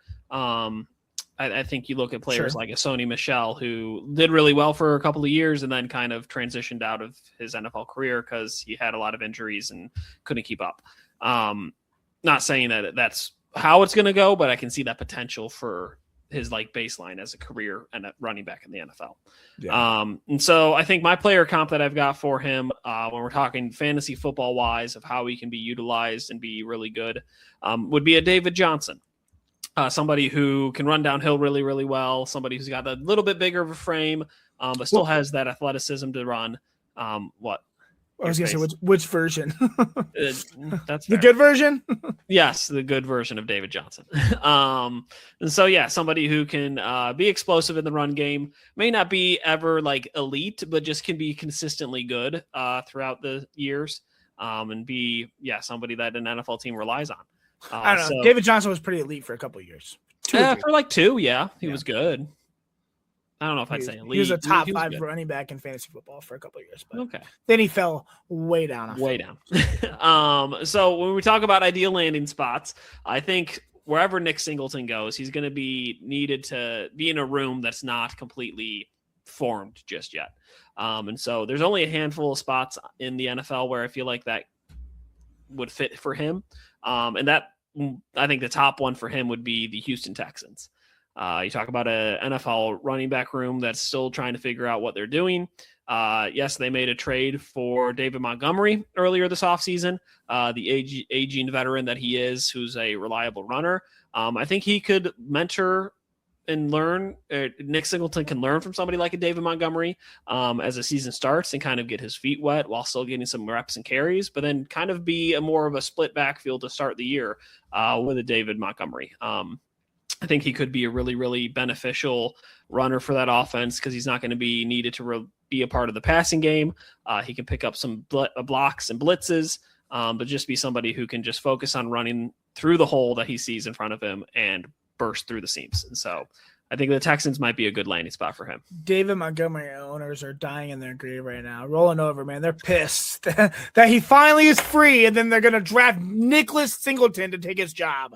I think you look at players like a Sony Michel, who did really well for a couple of years and then kind of transitioned out of his NFL career because he had a lot of injuries and couldn't keep up. Not saying that that's how it's going to go, but I can see that potential for his like baseline as a career and a running back in the NFL. Yeah. And so I think my player comp that I've got for him when we're talking fantasy football wise of how he can be utilized and be really good would be a David Johnson. Somebody who can run downhill really, really well. Somebody who's got a little bit bigger of a frame, but still has that athleticism to run. What? I was going to say, which version? That's the good version? Yes, the good version of David Johnson. And so, yeah, somebody who can be explosive in the run game. May not be ever like elite, but just can be consistently good throughout the years and be, somebody that an NFL team relies on. I don't know. David Johnson was pretty elite for a couple of years. For like 2, he was good. I don't know if I'd say elite. He was a top 5 running back in fantasy football for a couple of years. But okay. Then he fell way down. So when we talk about ideal landing spots, I think wherever Nick Singleton goes, he's going to be needed to be in a room that's not completely formed just yet. And so there's only a handful of spots in the NFL where I feel like that would fit for him. And that I think the top one for him would be the Houston Texans. You talk about a NFL running back room that's still trying to figure out what they're doing. Yes, they made a trade for David Montgomery earlier this offseason, the aging veteran that he is, who's a reliable runner. I think he could mentor and learn. Nick Singleton can learn from somebody like a David Montgomery as the season starts and kind of get his feet wet while still getting some reps and carries, but then kind of be a more of a split backfield to start the year with a David Montgomery. I think he could be a really, really beneficial runner for that offense because he's not going to be needed to be a part of the passing game. He can pick up some blocks and blitzes, but just be somebody who can just focus on running through the hole that he sees in front of him and burst through the seams. And so I think the Texans might be a good landing spot for him. David Montgomery owners are dying in their grave right now, rolling over, man. They're pissed that he finally is free, and then they're going to draft Nicholas Singleton to take his job.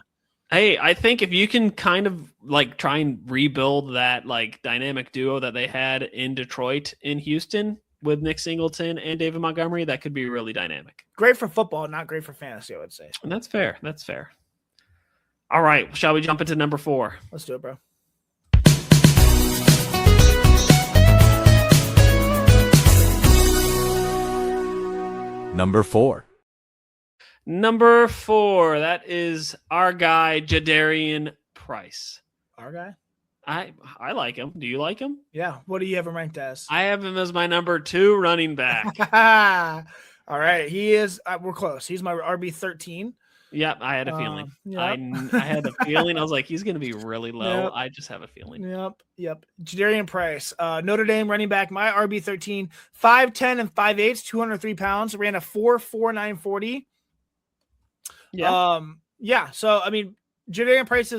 Hey, I think if you can kind of like try and rebuild that like dynamic duo that they had in Detroit, in Houston with Nick Singleton and David Montgomery, that could be really dynamic. Great for football, not great for fantasy, I would say. And that's fair. That's fair. All right. Shall we jump into number 4? Let's do it, bro. Number 4. Number 4. That is our guy, Jadarian Price. Our guy? I like him. Do you like him? Yeah. What do you have him ranked as? I have him as my number 2 running back. All right. He is, we're close. He's my RB13. Yep, I had a feeling. Yep. I had a feeling. I was like, he's going to be really low. Yep. I just have a feeling. Yep. Jadarian Price, Notre Dame running back, my RB13, 5'10" and 5'8", 203 pounds, ran a 4.49 40. Yeah. So I mean, Jadarian Price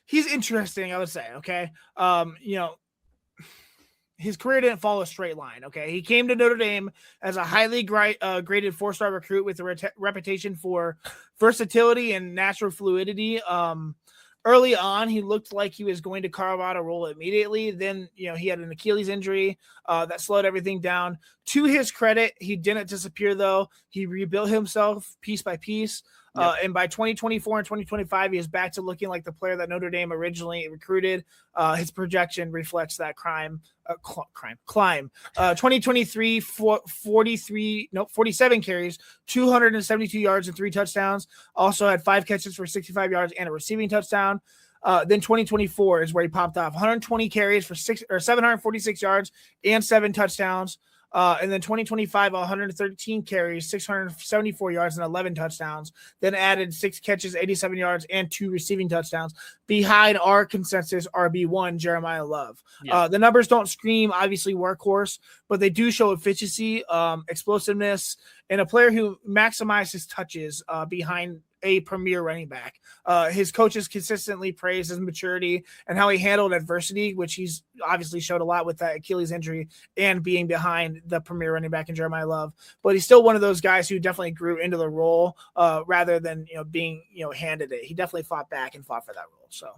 he's interesting, I would say. Okay. His career didn't follow a straight line. Okay. He came to Notre Dame as a highly graded 4-star recruit with a reputation for versatility and natural fluidity. Early on, he looked like he was going to carve out a role immediately. Then, he had an Achilles injury that slowed everything down. To his credit, he didn't disappear, though. He rebuilt himself piece by piece. Yep. And by 2024 and 2025, he is back to looking like the player that Notre Dame originally recruited. His projection reflects that climb. 2023, 47 carries, 272 yards and 3 touchdowns. Also had 5 catches for 65 yards and a receiving touchdown. Then 2024 is where he popped off. 120 carries for 746 yards and 7 touchdowns. And then 2025, 113 carries, 674 yards, and 11 touchdowns. Then added 6 catches, 87 yards, and 2 receiving touchdowns behind our consensus RB1, Jeremiah Love. Yeah. The numbers don't scream, obviously, workhorse, but they do show efficiency, explosiveness, and a player who maximizes touches behind a premier running back. His coaches consistently praise his maturity and how he handled adversity, which he's obviously showed a lot with that Achilles injury and being behind the premier running back in Jeremiah Love. But he's still one of those guys who definitely grew into the role rather than being handed it. He definitely fought back and fought for that role. So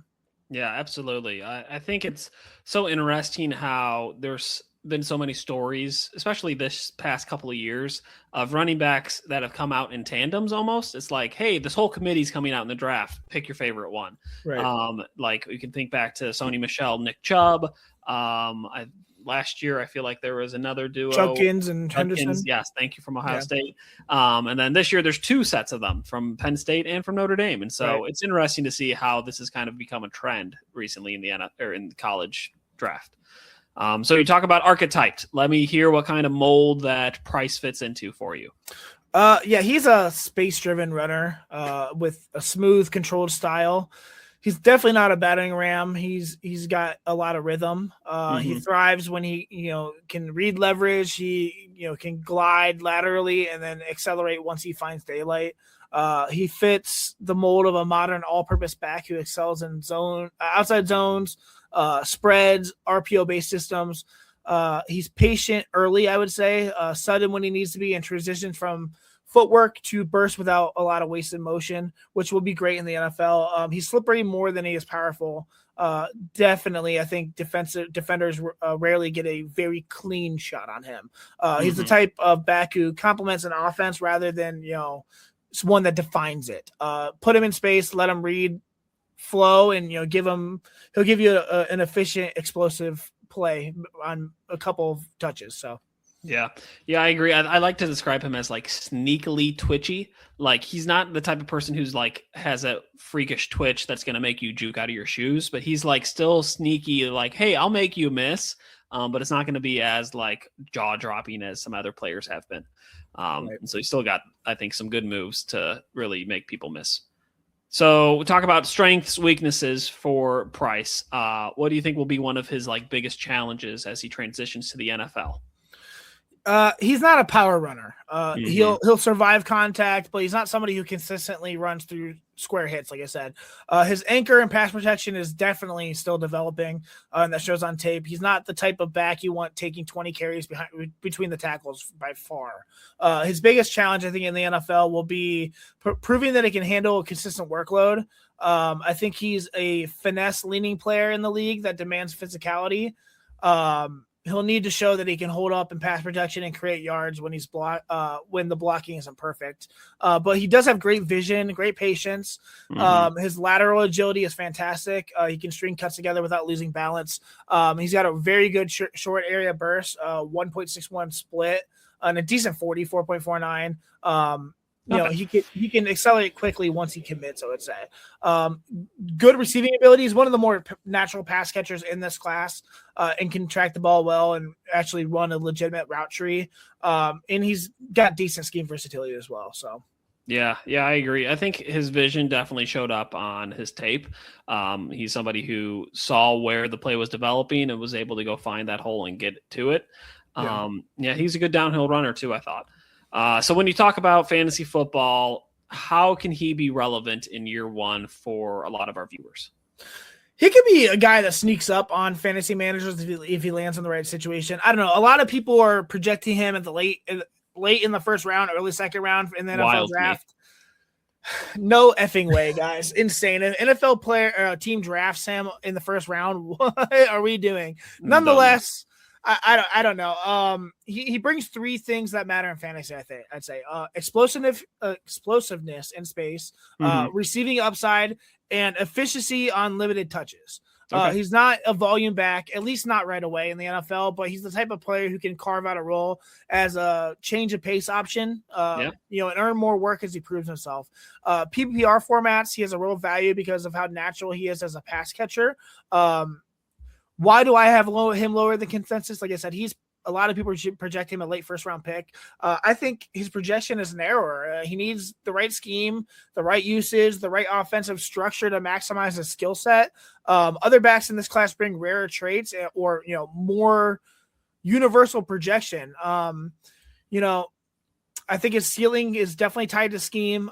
yeah, absolutely. I think it's so interesting how there's been so many stories, especially this past couple of years, of running backs that have come out in tandems almost. It's like, hey, this whole committee's coming out in the draft. Pick your favorite one. Right. Like you can think back to Sony Michel, Nick Chubb. Last year, I feel like there was another duo. Judkins and Henderson. Yes, thank you, from Ohio State. And then this year, there's 2 sets of them from Penn State and from Notre Dame. And so It's interesting to see how this has kind of become a trend recently in the college draft. So you talk about archetyped. Let me hear what kind of mold that Price fits into for you. He's a space-driven runner with a smooth, controlled style. He's definitely not a battering ram. He's got a lot of rhythm. He thrives when he can read leverage. He can glide laterally and then accelerate once he finds daylight. He fits the mold of a modern all-purpose back who excels in outside zones, spreads, RPO-based systems. He's patient early, I would say, sudden when he needs to be, and transitions from footwork to burst without a lot of wasted motion, which will be great in the NFL. He's slippery more than he is powerful. Definitely, I think defenders rarely get a very clean shot on him. He's the type of back who complements an offense rather than, it's one that defines it. Put him in space, let him read flow, and he'll give you an efficient, explosive play on a couple of touches. So Yeah. Yeah, I agree. I like to describe him as like sneakily twitchy. Like he's not the type of person who's like has a freakish twitch that's going to make you juke out of your shoes, but he's like still sneaky, like, hey, I'll make you miss. But it's not going to be as like jaw dropping as some other players have been. Right. And so he's still got, I think, some good moves to really make people miss. So we'll talk about strengths, weaknesses for Price. What do you think will be one of his like biggest challenges as he transitions to the NFL? He's not a power runner. Mhm. He'll survive contact, but he's not somebody who consistently runs through square hits. Like I said, his anchor and pass protection is definitely still developing, and that shows on tape. He's not the type of back you want taking 20 carries between the tackles by far. His biggest challenge, I think, in the NFL will be proving that he can handle a consistent workload. I think he's a finesse leaning player in the league that demands physicality. He'll need to show that he can hold up in pass protection and create yards when when the blocking isn't perfect. But he does have great vision, great patience. His lateral agility is fantastic. He can string cuts together without losing balance. He's got a very good short area burst, 1.61 split, and a decent 40, 4.49. He can accelerate quickly once he commits, I would say. Good receiving ability. He's one of the more natural pass catchers in this class, and can track the ball well and actually run a legitimate route tree. And he's got decent scheme versatility as well. So. Yeah, I agree. I think his vision definitely showed up on his tape. He's somebody who saw where the play was developing and was able to go find that hole and get to it. He's a good downhill runner too, I thought. So when you talk about fantasy football, how can he be relevant in year one for a lot of our viewers? He could be a guy that sneaks up on fantasy managers if he lands in the right situation. I don't know. A lot of people are projecting him at the late in the first round, early second round in the NFL draft. No effing way, guys. Insane. An NFL player team drafts him in the first round. What are we doing? Nonetheless, I don't know. He brings three things that matter in fantasy. I'd say explosiveness in space, receiving upside, and efficiency on limited touches. Okay. He's not a volume back, at least not right away in the NFL, but he's the type of player who can carve out a role as a change of pace option, and earn more work as he proves himself. PPR formats, he has a real value because of how natural he is as a pass catcher. Why do I have him lower than consensus? Like I said, a lot of people project him a late first round pick. I think his projection is an error. He needs the right scheme, the right usage, the right offensive structure to maximize his skill set. Other backs in this class bring rarer traits or more universal projection. I think his ceiling is definitely tied to scheme.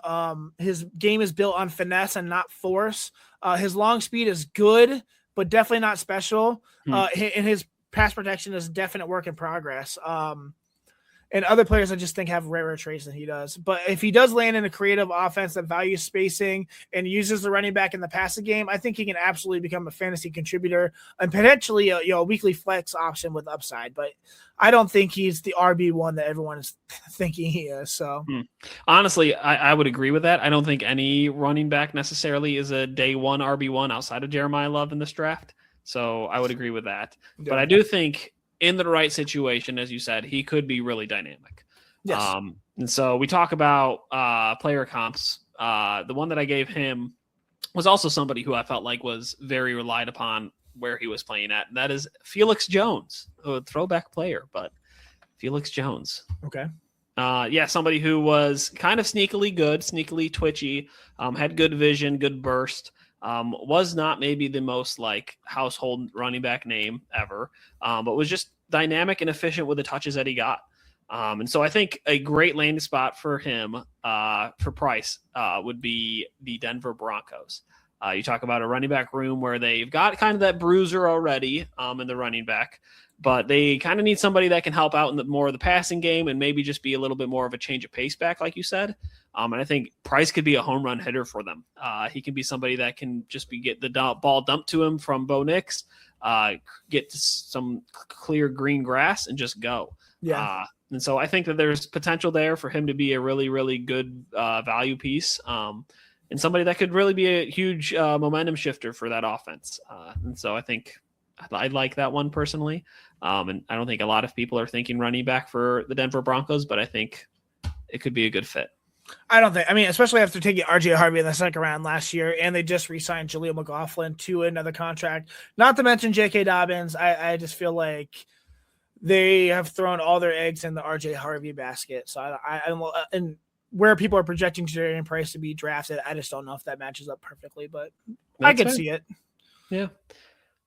His game is built on finesse and not force. His long speed is good, but definitely not special. And his pass protection is a definite work in progress. And other players I just think have rarer traits than he does. But if he does land in a creative offense that values spacing and uses the running back in the passing game, I think he can absolutely become a fantasy contributor and potentially a weekly flex option with upside. But I don't think he's the RB1 that everyone is thinking he is. So honestly, I would agree with that. I don't think any running back necessarily is a day one RB1 outside of Jeremiah Love in this draft. So I would agree with that. Yeah. But I do think in the right situation, as you said, he could be really dynamic. Yes. And so we talk about player comps. The one that I gave him was also somebody who I felt like was very relied upon where he was playing at. And that is Felix Jones, a throwback player, but Felix Jones. Okay. Somebody who was kind of sneakily good, sneakily twitchy, had good vision, good burst. Was not maybe the most like household running back name ever, but was just dynamic and efficient with the touches that he got. And so I think a great landing spot for him, for Price, would be the Denver Broncos. You talk about a running back room where they've got kind of that bruiser already in the running back, but they kind of need somebody that can help out in more of the passing game and maybe just be a little bit more of a change of pace back, like you said. And I think Price could be a home run hitter for them. He can be somebody that can just get the ball dumped to him from Bo Nix, get some clear green grass and just go. Yeah. And so I think that there's potential there for him to be a really, really good value piece. And somebody that could really be a huge momentum shifter for that offense. And so I think I like that one personally. And I don't think a lot of people are thinking running back for the Denver Broncos, but I think it could be a good fit. Especially after taking RJ Harvey in the second round last year, and they just re-signed Jaleel McLaughlin to another contract. Not to mention J.K. Dobbins. I just feel like they have thrown all their eggs in the RJ Harvey basket. So and where people are projecting Jadarian Price to be drafted, I just don't know if that matches up perfectly, but I could see it. Yeah.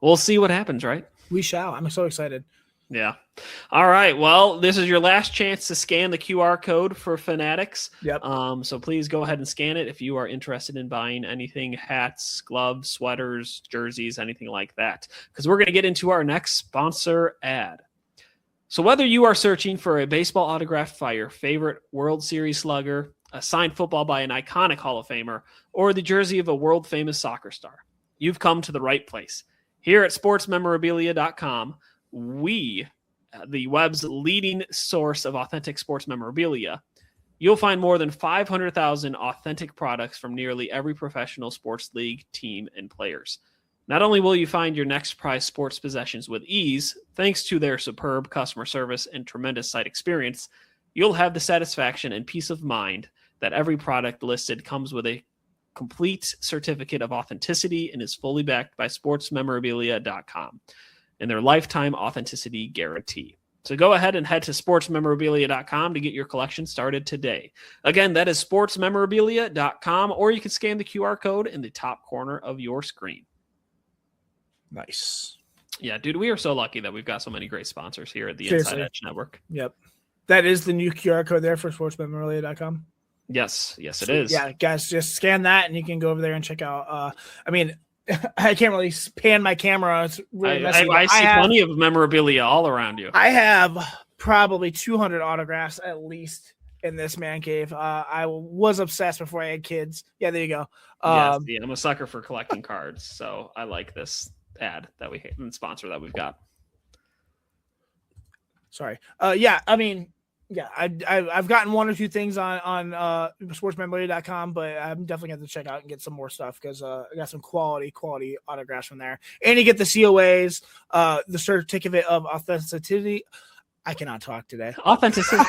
We'll see what happens, right? We shall. I'm so excited. Yeah. All right. Well, this is your last chance to scan the QR code for Fanatics. Yep. So please go ahead and scan it if you are interested in buying anything, hats, gloves, sweaters, jerseys, anything like that. Because we're going to get into our next sponsor ad. So whether you are searching for a baseball autograph by your favorite World Series slugger, a signed football by an iconic Hall of Famer, or the jersey of a world-famous soccer star, you've come to the right place. Here at sportsmemorabilia.com, we, the web's leading source of authentic sports memorabilia, you'll find more than 500,000 authentic products from nearly every professional sports league, team, and players. Not only will you find your next prized sports possessions with ease, thanks to their superb customer service and tremendous site experience, you'll have the satisfaction and peace of mind that every product listed comes with a complete certificate of authenticity and is fully backed by sportsmemorabilia.com and their lifetime authenticity guarantee. So go ahead and head to sportsmemorabilia.com to get your collection started today. Again, that is sportsmemorabilia.com, or you can scan the QR code in the top corner of your screen. Nice. Yeah, dude, we are so lucky that we've got so many great sponsors here at the Seriously. Inside Edge Network. Yep. That is the new QR code there for sportsmemorabilia.com. Yes, it is. Yeah, guys, just scan that and you can go over there and check out. I can't really pan my camera. It's really messy. I see plenty of memorabilia all around you. I have probably 200 autographs at least in this man cave. I was obsessed before I had kids. Yeah, there you go. Yes, I'm a sucker for collecting cards, so I like this ad that we and sponsor that we've got. Sorry. I've gotten one or two things on sportsmemorabilia.com, but I'm definitely going to check out and get some more stuff because I got some quality autographs from there. And you get the COAs, the certificate of authenticity. I cannot talk today. Authenticity.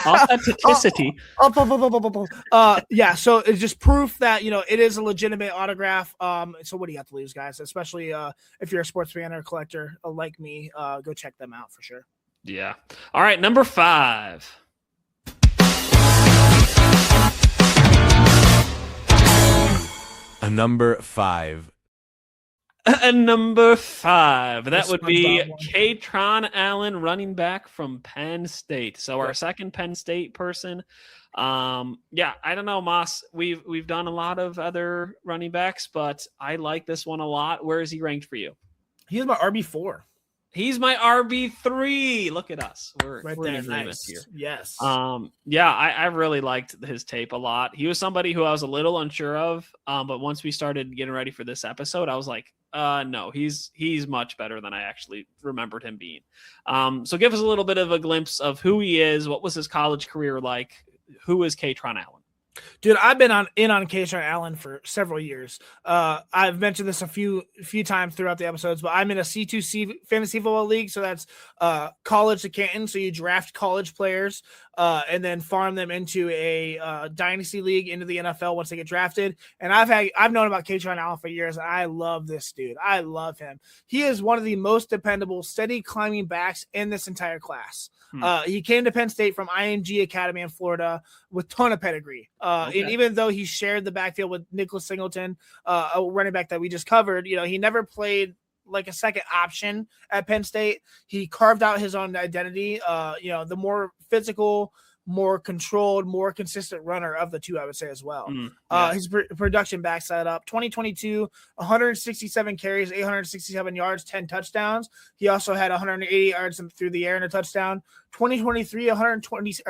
Yeah, so it's just proof that, it is a legitimate autograph. So what do you have to lose, guys? Especially if you're a sports fan or collector like me, go check them out for sure. Yeah. All right, number 5. A number 5. A number 5. That would be SpongeBob Kaytron Allen, running back from Penn State. So our second Penn State person. I don't know, Moss. We've done a lot of other running backs, but I like this one a lot. Where is he ranked for you? He's my RB4. He's my RB3. Look at us. We're Right in there. agreement Nice. here. Yes. I really liked his tape a lot. He was somebody who I was a little unsure of, but once we started getting ready for this episode, I was like, no, he's much better than I actually remembered him being. So give us a little bit of a glimpse of who he is. What was his college career like? Who is Kaytron Allen? Dude, I've been on Kaytron Allen for several years. I've mentioned this a few times throughout the episodes, but I'm in a C2C fantasy football league, so that's college to Canton. So you draft college players and then farm them into a dynasty league into the NFL once they get drafted. And I've known about Kaytron Allen for years, and I love this dude. I love him. He is one of the most dependable, steady climbing backs in this entire class. He came to Penn State from IMG Academy in Florida with ton of pedigree. And even though he shared the backfield with Nicholas Singleton, a running back that we just covered, he never played like a second option at Penn State. He carved out his own identity. The more physical, more controlled, more consistent runner of the two, I would say as well. His production backs that up. 2022, 167 carries, 867 yards, 10 touchdowns. He also had 180 yards through the air and a touchdown. 2023,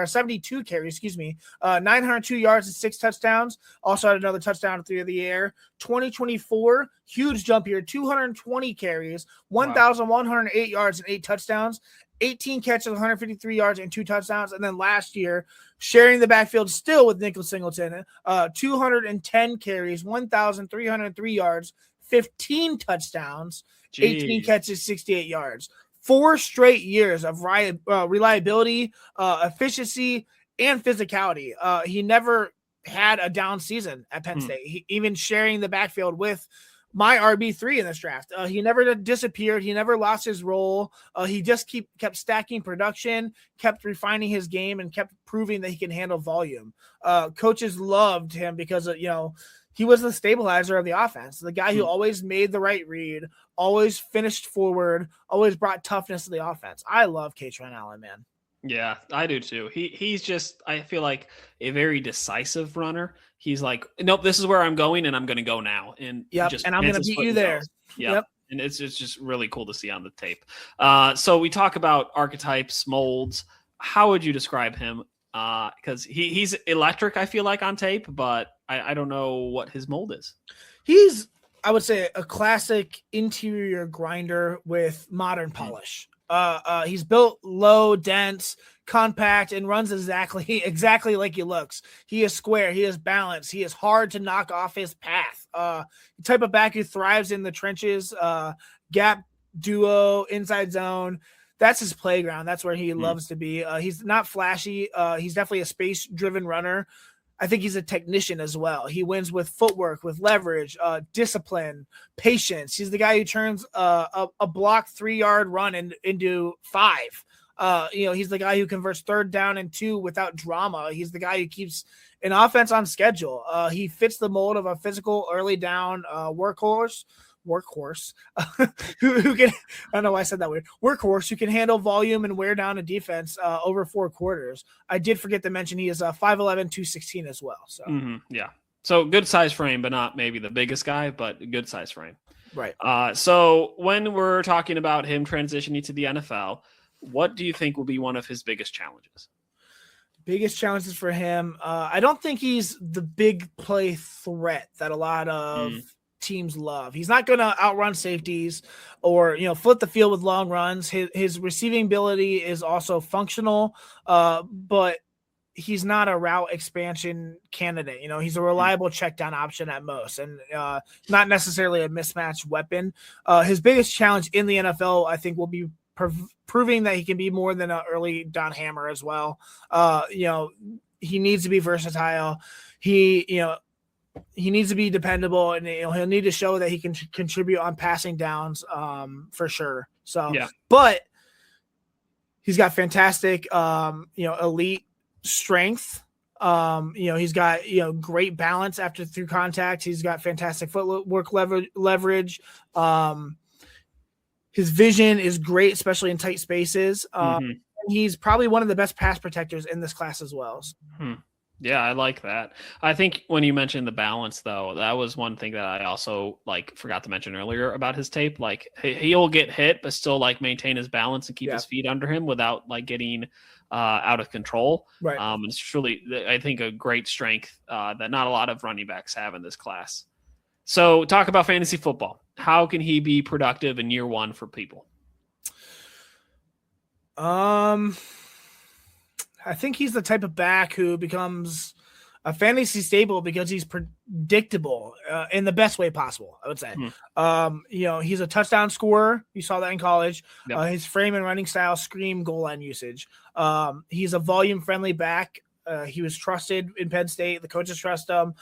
72 carries, 902 yards and 6 touchdowns. Also had another touchdown through the air. 2024, huge jump here, 220 carries, 1,108 yards and 8 touchdowns. 18 catches, 153 yards, and 2 touchdowns. And then last year, sharing the backfield still with Nicholas Singleton, 210 carries, 1,303 yards, 15 touchdowns, Jeez. 18 catches, 68 yards. 4 straight years of reliability, efficiency, and physicality. He never had a down season at Penn State, even sharing the backfield with my RB3 in this draft. He never disappeared. He never lost his role. He just kept stacking production, kept refining his game, and kept proving that he can handle volume. Coaches loved him because, he was the stabilizer of the offense, the guy who always made the right read, always finished forward, always brought toughness to the offense. I love Kaytron Allen, man. Yeah, I do too. He's just, I feel like, a very decisive runner. He's like, nope, this is where I'm going, and I'm going to go now. And and I'm going to beat you there. Yep. And it's just really cool to see on the tape. So we talk about archetypes, molds. How would you describe him? Because he's electric, I feel like, on tape, but I don't know what his mold is. He's, I would say, a classic interior grinder with modern polish. He's built low, dense, compact, and runs exactly like he looks. He is square. He is balanced. He is hard to knock off his path. The type of back who thrives in the trenches, gap, duo, inside zone. That's his playground. That's where he loves to be. He's not flashy. He's definitely a space-driven runner. I think he's a technician as well. He wins with footwork, with leverage, discipline, patience. He's the guy who turns a block 3-yard run into 5. He's the guy who converts 3rd down and 2 without drama. He's the guy who keeps an offense on schedule. He fits the mold of a physical early down workhorse who can, I don't know why I said that weird, workhorse who can handle volume and wear down a defense over 4 quarters. I did forget to mention he is 5'11", 216 as well. So yeah, so good size frame, but not maybe the biggest guy, but good size frame. Right. So when we're talking about him transitioning to the NFL, what do you think will be one of his biggest challenges? Biggest challenges for him. I don't think he's the big play threat that a lot of teams love. He's not going to outrun safeties or, flip the field with long runs. His receiving ability is also functional, but he's not a route expansion candidate. He's a reliable check down option at most, and not necessarily a mismatched weapon. His biggest challenge in the NFL, I think, will be proving that he can be more than an early Don Hammer as well. He needs to be versatile. He needs to be dependable, and he'll need to show that he can contribute on passing downs for sure. So, but he's got fantastic, elite strength. He's got, great balance through contact. He's got fantastic footwork leverage. His vision is great, especially in tight spaces. He's probably one of the best pass protectors in this class as well. Yeah, I like that. I think when you mentioned the balance, though, that was one thing that I also forgot to mention earlier about his tape. He'll get hit, but still maintain his balance and keep his feet under him without getting out of control. Right. It's truly, I think, a great strength that not a lot of running backs have in this class. So talk about fantasy football. How can he be productive in year 1 for people? I think he's the type of back who becomes a fantasy staple because he's predictable in the best way possible, I would say. He's a touchdown scorer. You saw that in college. Yep. His frame and running style scream goal line usage. He's a volume-friendly back. He was trusted in Penn State. The coaches trust him.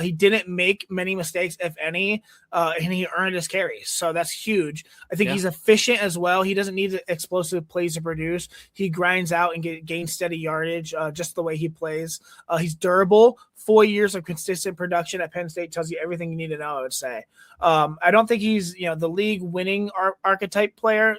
He didn't make many mistakes, if any, and he earned his carries. So that's huge. I think he's efficient as well. He doesn't need explosive plays to produce. He grinds out and gains steady yardage just the way he plays. He's durable. 4 years of consistent production at Penn State tells you everything you need to know, I would say. I don't think he's, the league winning archetype player,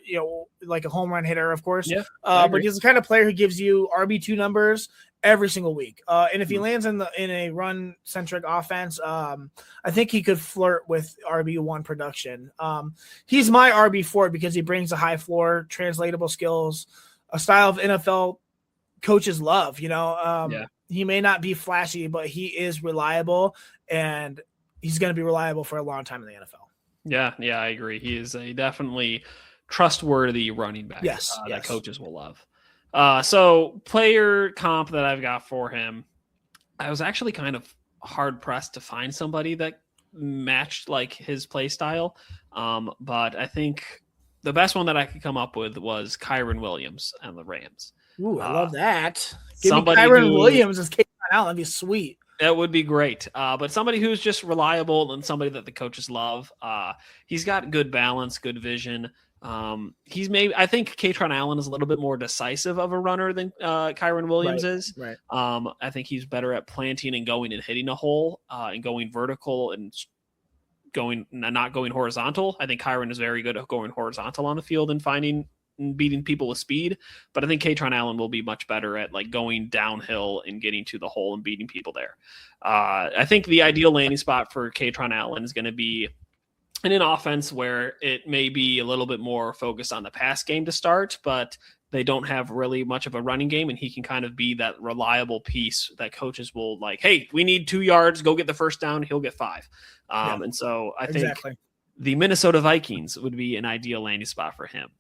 like a home run hitter, of course. But he's the kind of player who gives you RB2 numbers every single week. And if he lands in a run centric offense, I think he could flirt with RB1 production. He's my RB4 because he brings a high floor, translatable skills, a style of NFL coaches love, He may not be flashy, but he is reliable, and he's going to be reliable for a long time in the NFL. Yeah, I agree. He is a definitely trustworthy running back. Yes. That coaches will love. So player comp that I've got for him, I was actually kind of hard pressed to find somebody that matched like his play style. But I think the best one that I could come up with was Kyron Williams and the Rams. Ooh, I love that. Give me Somebody Kyron who- Williams as Kate Allen. That'd be sweet. That would be great. But somebody who's just reliable and somebody that the coaches love. He's got good balance, good vision. I think Katron Allen is a little bit more decisive of a runner than Kyron Williams is. Right. I think he's better at planting and going and hitting a hole and going vertical and not going horizontal. I think Kyron is very good at going horizontal on the field and finding and beating people with speed, but I think Katron Allen will be much better at like going downhill and getting to the hole and beating people there. I think the ideal landing spot for Katron Allen is going to be in an offense where it may be a little bit more focused on the pass game to start, but they don't have really much of a running game, and he can kind of be that reliable piece that coaches will like, hey, we need 2 yards, go get the first down, he'll get 5. And so I think the Minnesota Vikings would be an ideal landing spot for him.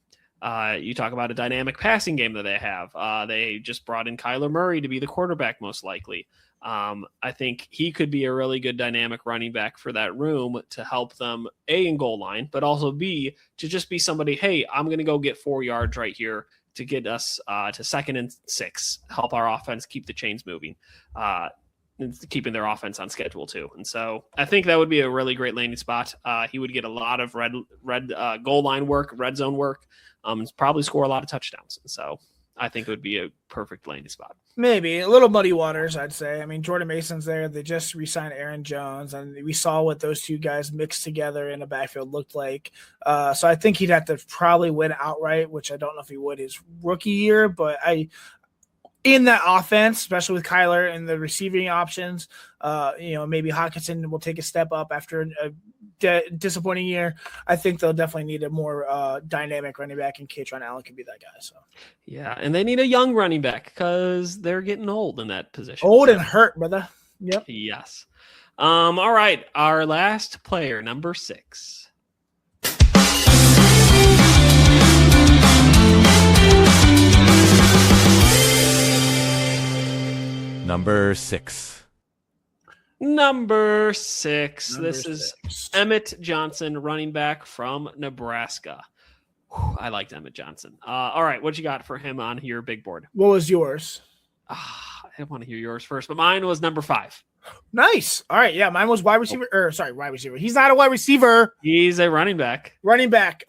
You talk about a dynamic passing game that they have. They just brought in Kyler Murray to be the quarterback, most likely. I think he could be a really good dynamic running back for that room to help them, A, in goal line, but also B, to just be somebody, hey, I'm going to go get 4 yards right here to get us to 2nd and 6, help our offense keep the chains moving, and keeping their offense on schedule too. And so I think that would be a really great landing spot. He would get a lot of red goal line work, red zone work, probably score a lot of touchdowns. And so I think it would be a perfect landing spot. Maybe a little muddy waters, I'd say. I mean, Jordan Mason's there. They just re-signed Aaron Jones, and we saw what those two guys mixed together in a backfield looked like. So I think he'd have to probably win outright, which I don't know if he would his rookie year, but in that offense, especially with Kyler and the receiving options, maybe Hockenson will take a step up after a disappointing year. I think they'll definitely need a more dynamic running back, and Katron Allen could be that guy. So yeah, and they need a young running back because they're getting old in that position. Old and hurt, brother. Yep. Yes. All right, our last player, number 6. Number 6. Number 6. This is Emmett Johnson, running back from Nebraska. Whew, I liked Emmett Johnson. All right, what you got for him on your big board? What was yours? I want to hear yours first, but mine was number 5. Nice. All right, yeah, mine was wide receiver. Wide receiver. He's not a wide receiver. He's a running back. Running back.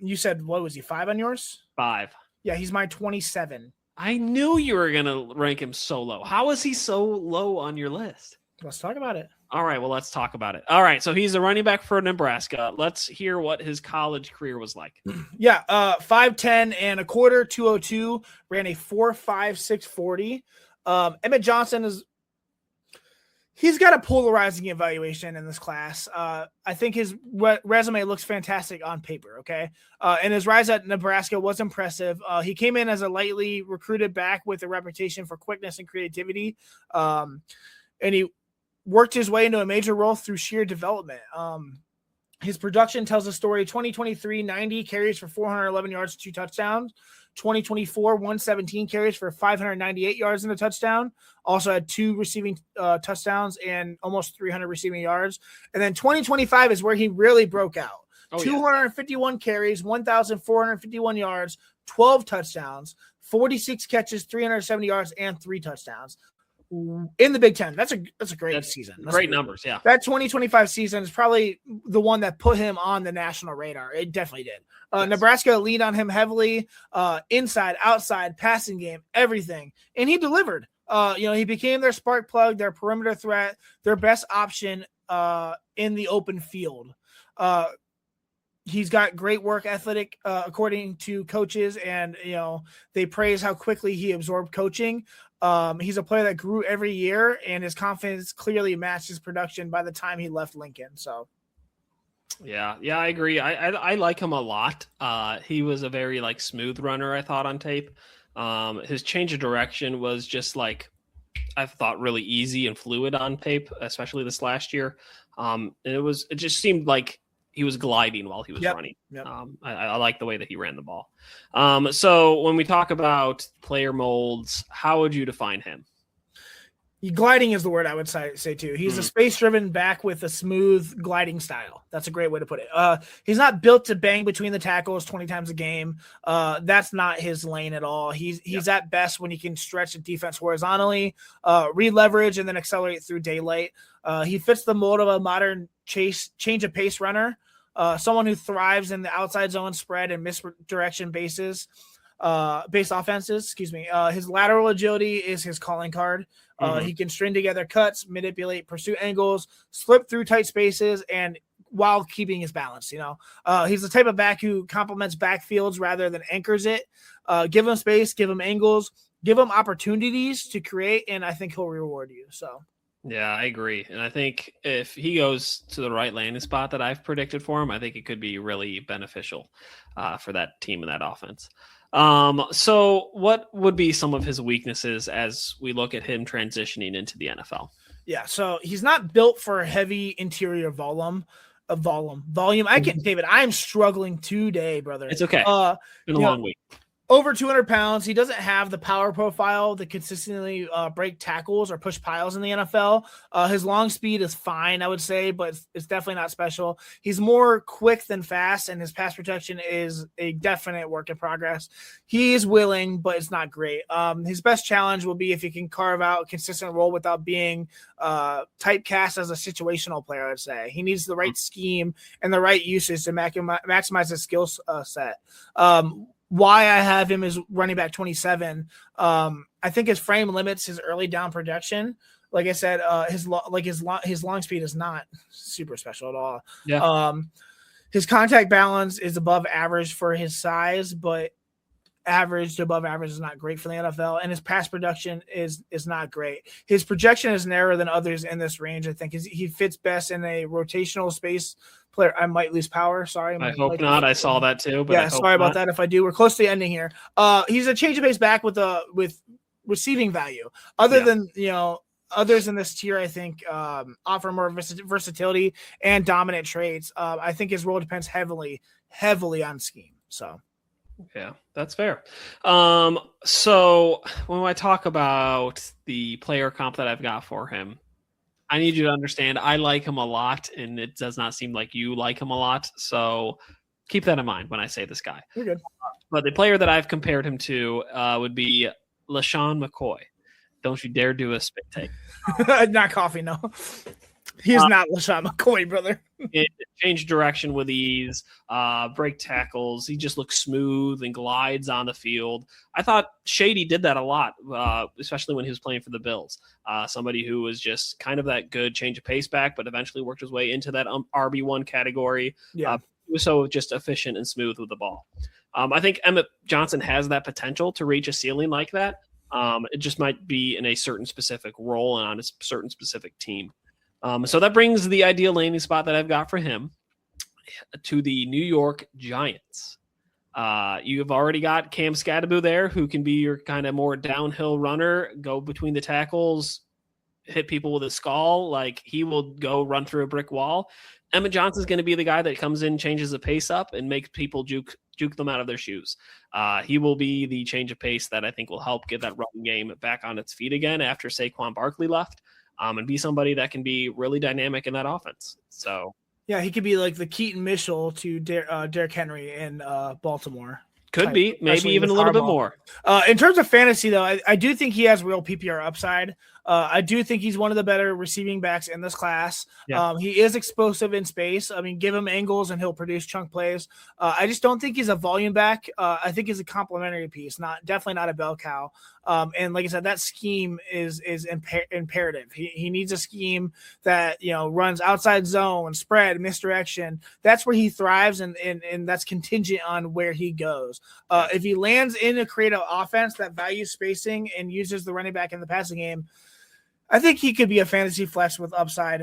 You said, what was he, 5 on yours? 5. Yeah, he's my 27. I knew you were going to rank him so low. How is he so low on your list? Let's talk about it. All right, well, let's talk about it. All right, so he's a running back for Nebraska. Let's hear what his college career was like. Yeah, 5'10" and a quarter, 202, ran a 4.5 640. Emmett Johnson he's got a polarizing evaluation in this class. I think his resume looks fantastic on paper, okay? And his rise at Nebraska was impressive. He came in as a lightly recruited back with a reputation for quickness and creativity. And he worked his way into a major role through sheer development. His production tells a story. 2023, 90 carries for 411 yards, 2 touchdowns. 2024, 117 carries for 598 yards and a touchdown. Also had 2 receiving touchdowns and almost 300 receiving yards. And then 2025 is where he really broke out. 251 carries, 1,451 yards, 12 touchdowns, 46 catches, 370 yards, and 3 touchdowns in the Big Ten. That's a great season. Great numbers, yeah. That 2025 season is probably the one that put him on the national radar. It definitely did. Yes. Nebraska leaned on him heavily, inside, outside, passing game, everything, and he delivered. He became their spark plug, their perimeter threat, their best option in the open field. He's got great work ethic, according to coaches, and they praise how quickly he absorbed coaching. He's a player that grew every year, and his confidence clearly matched his production by the time he left Lincoln. So, yeah, I agree. I like him a lot. He was a very smooth runner, I thought, on tape. His change of direction was just I thought really easy and fluid on tape, especially this last year. And it just seemed like he was gliding while he was running. Yep. I like the way that he ran the ball. So when we talk about player molds, how would you define him? Gliding is the word I would say too. He's a space-driven back with a smooth gliding style. That's a great way to put it. He's not built to bang between the tackles 20 times a game. That's not his lane at all. He's at best when he can stretch the defense horizontally, re-leverage, and then accelerate through daylight. He fits the mold of a modern change of pace runner, someone who thrives in the outside zone spread and misdirection based offenses. Excuse me. His lateral agility is his calling card. He can string together cuts, manipulate pursuit angles, slip through tight spaces, and while keeping his balance. He's the type of back who complements backfields rather than anchors it. Give him space, give him angles, give him opportunities to create, and I think he'll reward you. So. Yeah, I agree. And I think if he goes to the right landing spot that I've predicted for him, I think it could be really beneficial for that team and that offense. So what would be some of his weaknesses as we look at him transitioning into the NFL? Yeah, so he's not built for heavy interior volume. David, I'm struggling today, brother. It's okay. It's been a long week. Over 200 pounds. He doesn't have the power profile that consistently break tackles or push piles in the NFL. His long speed is fine, I would say, but it's definitely not special. He's more quick than fast, and his pass protection is a definite work in progress. He is willing, but it's not great. His best challenge will be if he can carve out a consistent role without being typecast as a situational player, I would say. He needs the right scheme and the right usage to maximize his skill set. Why I have him as running back 27. I think his frame limits his early down production. Like I said, his long speed is not super special at all. Yeah. His contact balance is above average for his size, but average to above average is not great for the NFL, and his pass production is not great. His projection is narrower than others in this range. I think he fits best in a rotational space player. I might lose power. Sorry. I hope not. I saw that too. But yeah, sorry about that. If I do, we're close to the ending here. He's a change of pace back with receiving value. Others in this tier, I think, offer more versatility and dominant traits. I think his role depends heavily on scheme. So. Yeah, that's fair. So when I talk about the player comp that I've got for him, I need you to understand I like him a lot, and it does not seem like you like him a lot. So keep that in mind when I say this guy. You're good. But the player that I've compared him to would be LeSean McCoy. Don't you dare do a spit take. Not coffee, no. He's not LeSean McCoy, brother. It change direction with ease, break tackles. He just looks smooth and glides on the field. I thought Shady did that a lot, especially when he was playing for the Bills. Somebody who was just kind of that good change of pace back, but eventually worked his way into that RB1 category. Yeah. He was so just efficient and smooth with the ball. I think Emmett Johnson has that potential to reach a ceiling like that. It just might be in a certain specific role and on a certain specific team. So that brings the ideal landing spot that I've got for him to the New York Giants. You have already got Cam Skattebo there, who can be your kind of more downhill runner, go between the tackles, hit people with a skull. Like, he will go run through a brick wall. Emmett Johnson's going to be the guy that comes in, changes the pace up, and makes people juke them out of their shoes. He will be the change of pace that I think will help get that running game back on its feet again after Saquon Barkley left. And be somebody that can be really dynamic in that offense. So, yeah, he could be like the Keaton Mitchell to Derrick Henry in Baltimore. Could be, maybe even a little bit more. In terms of fantasy, though, I do think he has real PPR upside. I do think he's one of the better receiving backs in this class. Yeah. He is explosive in space. I mean, give him angles and he'll produce chunk plays. I just don't think he's a volume back. I think he's a complementary piece, definitely not a bell cow. And like I said, that scheme is imperative. He needs a scheme that, runs outside zone, spread, misdirection. That's where he thrives, and that's contingent on where he goes. If he lands in a creative offense that values spacing and uses the running back in the passing game, I think he could be a fantasy flex with upside.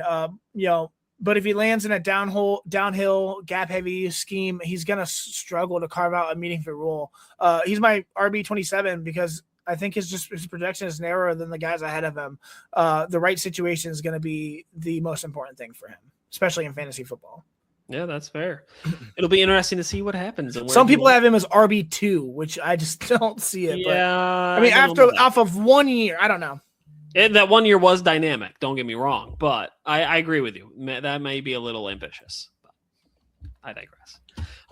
But if he lands in a downhill, gap-heavy scheme, he's going to struggle to carve out a meaningful role. He's my RB27 because I think his projection is narrower than the guys ahead of him. The right situation is going to be the most important thing for him, especially in fantasy football. Yeah, that's fair. It'll be interesting to see what happens. Some people have him as RB2, which I just don't see it. Yeah. But, I mean, off of 1 year, I don't know. That 1 year was dynamic. Don't get me wrong, but I agree with you. That may be a little ambitious, but I digress.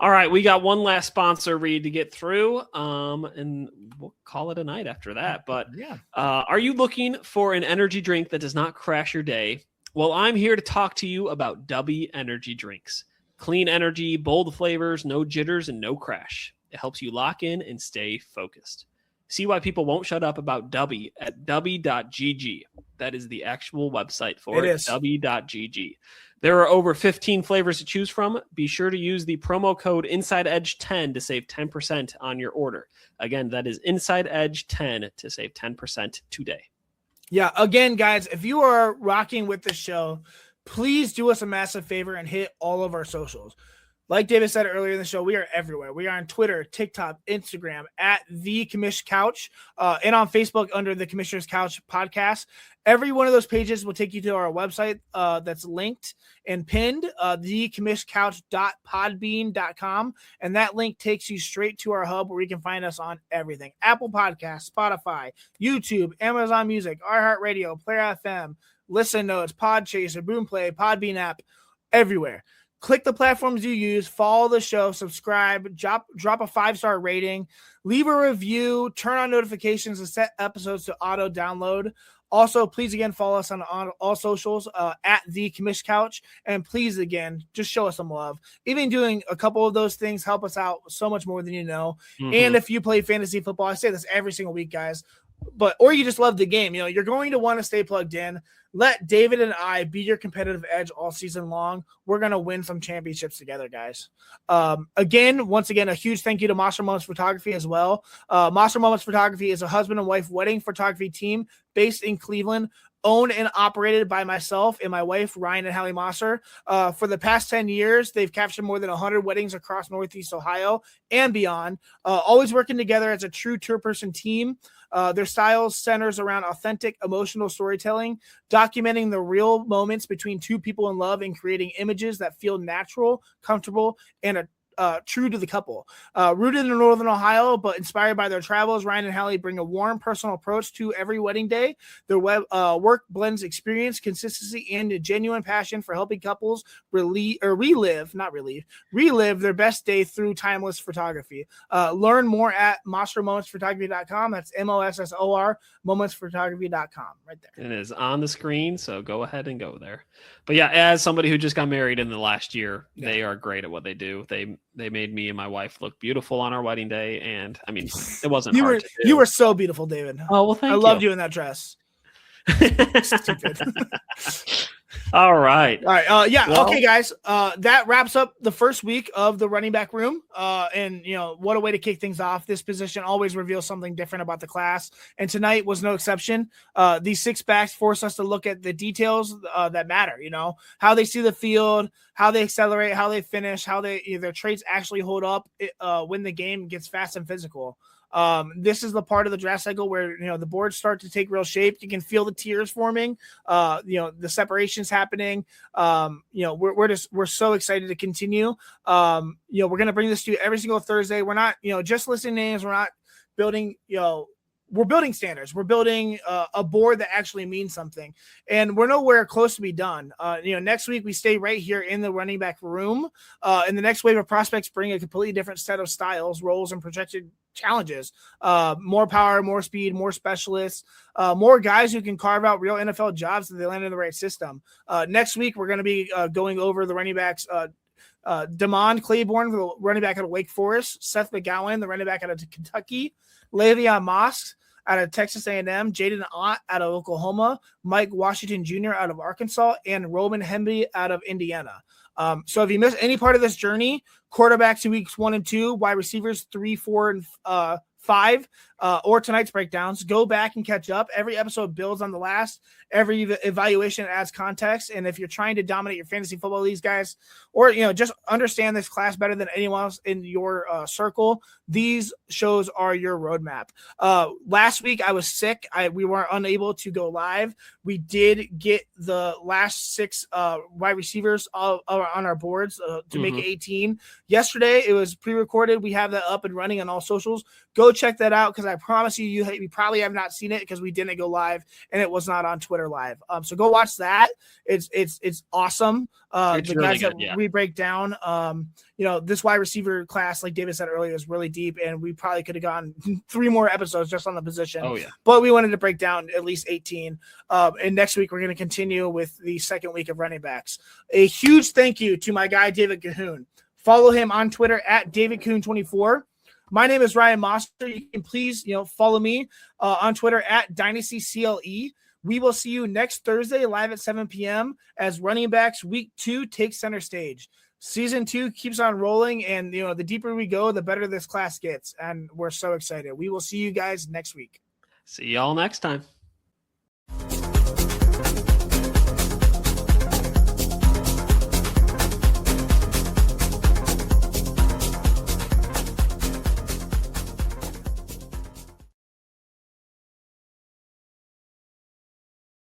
All right, we got one last sponsor read to get through, and we'll call it a night after that. But are you looking for an energy drink that does not crash your day? Well, I'm here to talk to you about Dubby Energy Drinks. Clean energy, bold flavors, no jitters, and no crash. It helps you lock in and stay focused. See why people won't shut up about Dubby at dubby.gg. That is the actual website for it, dubby.gg. There are over 15 flavors to choose from. Be sure to use the promo code InsideEdge10 to save 10% on your order. Again, that is InsideEdge10 to save 10% today. Yeah, again, guys, if you are rocking with the show, please do us a massive favor and hit all of our socials. Like David said earlier in the show, we are everywhere. We are on Twitter, TikTok, Instagram, at The Commish Couch, and on Facebook under The Commissioner's Couch Podcast. Every one of those pages will take you to our website that's linked and pinned, thecommissioncouch.podbean.com, and that link takes you straight to our hub where you can find us on everything. Apple Podcasts, Spotify, YouTube, Amazon Music, iHeartRadio, Player FM, Listen Notes, Podchaser, Boomplay, Podbean app, everywhere. Click the platforms you use, follow the show, subscribe, drop a 5-star rating, leave a review, turn on notifications, and set episodes to auto download. Also, please again follow us on all socials at The Commish Couch, and please again just show us some love. Even doing a couple of those things help us out so much more than you know. Mm-hmm. And if you play fantasy football, I say this every single week, guys. Or you just love the game, you're going to want to stay plugged in. Let David and I be your competitive edge all season long. We're going to win some championships together, guys. Once again, a huge thank you to Monster Moments Photography as well. Monster Moments Photography is a husband and wife wedding photography team based in Cleveland, owned and operated by myself and my wife, Ryan and Hallie Mosser. For the past 10 years, they've captured more than 100 weddings across Northeast Ohio and beyond, always working together as a true two-person team. Their style centers around authentic, emotional storytelling, documenting the real moments between two people in love and creating images that feel natural, comfortable, and true to the couple. Rooted in Northern Ohio, but inspired by their travels, Ryan and Hallie bring a warm, personal approach to every wedding day. Their work blends experience, consistency, and a genuine passion for helping couples relive their best day through timeless photography. Learn more at monstermomentsphotography.com. That's MOSSOR, momentsphotography.com, right there. It is on the screen, so go ahead and go there. But yeah, as somebody who just got married in the last year, they are great at what they do. They made me and my wife look beautiful on our wedding day, and I mean, it wasn't hard to do. You were so beautiful, David. Oh, well, thank you. I loved you in that dress. Stupid. All right. Okay, guys. That wraps up the first week of the running back room. And what a way to kick things off. This position always reveals something different about the class, and tonight was no exception. These 6 backs force us to look at the details that matter. How they see the field, how they accelerate, how they finish, how their traits actually hold up when the game gets fast and physical. This is the part of the draft cycle where the boards start to take real shape. You can feel the tiers forming, the separations happening. We're so excited to continue. We're going to bring this to you every single Thursday. We're not just listing names. We're not building we're building standards. We're building a board that actually means something, and we're nowhere close to be done. Next week we stay right here in the running back room, and the next wave of prospects bring a completely different set of styles, roles, and projected challenges. More power, more speed, more specialists, more guys who can carve out real NFL jobs if they land in the right system. Next week we're going to be going over the running backs. Damon Claiborne, the running back out of Wake Forest, Seth McGowan, the running back out of Kentucky, Le'Veon Moss out of Texas A&M, Jaden Ott out of Oklahoma, Mike Washington Jr. out of Arkansas, and Roman Hemby out of Indiana. So if you miss any part of this journey, quarterbacks in weeks 1 and 2, wide receivers 3, 4, and 5, or tonight's breakdowns, go back and catch up. Every episode builds on the last. Every evaluation adds context. And if you're trying to dominate your fantasy football leagues, guys, or just understand this class better than anyone else in your circle, these shows are your roadmap. Last week I was sick. We were unable to go live. We did get the last 6 wide receivers on our boards to make it 18. Yesterday it was pre-recorded. We have that up and running on all socials. Go check that out because I promise you probably have not seen it because we didn't go live and it was not on Twitter live. So go watch that. It's awesome. It's the really guys good, that yeah. we break down, this wide receiver class, like David said earlier, is really deep, and we probably could have gone 3 more episodes just on the position. Oh yeah. But we wanted to break down at least 18. And next week we're going to continue with the second week of running backs. A huge thank you to my guy David Cahoon. Follow him on Twitter at DavidCahoon24. My name is Ryan Moster. You can please, follow me on Twitter at DynastyCLE. We will see you next Thursday live at 7 p.m. as running backs week 2 takes center stage. Season 2 keeps on rolling, and the deeper we go, the better this class gets. And we're so excited. We will see you guys next week. See y'all next time.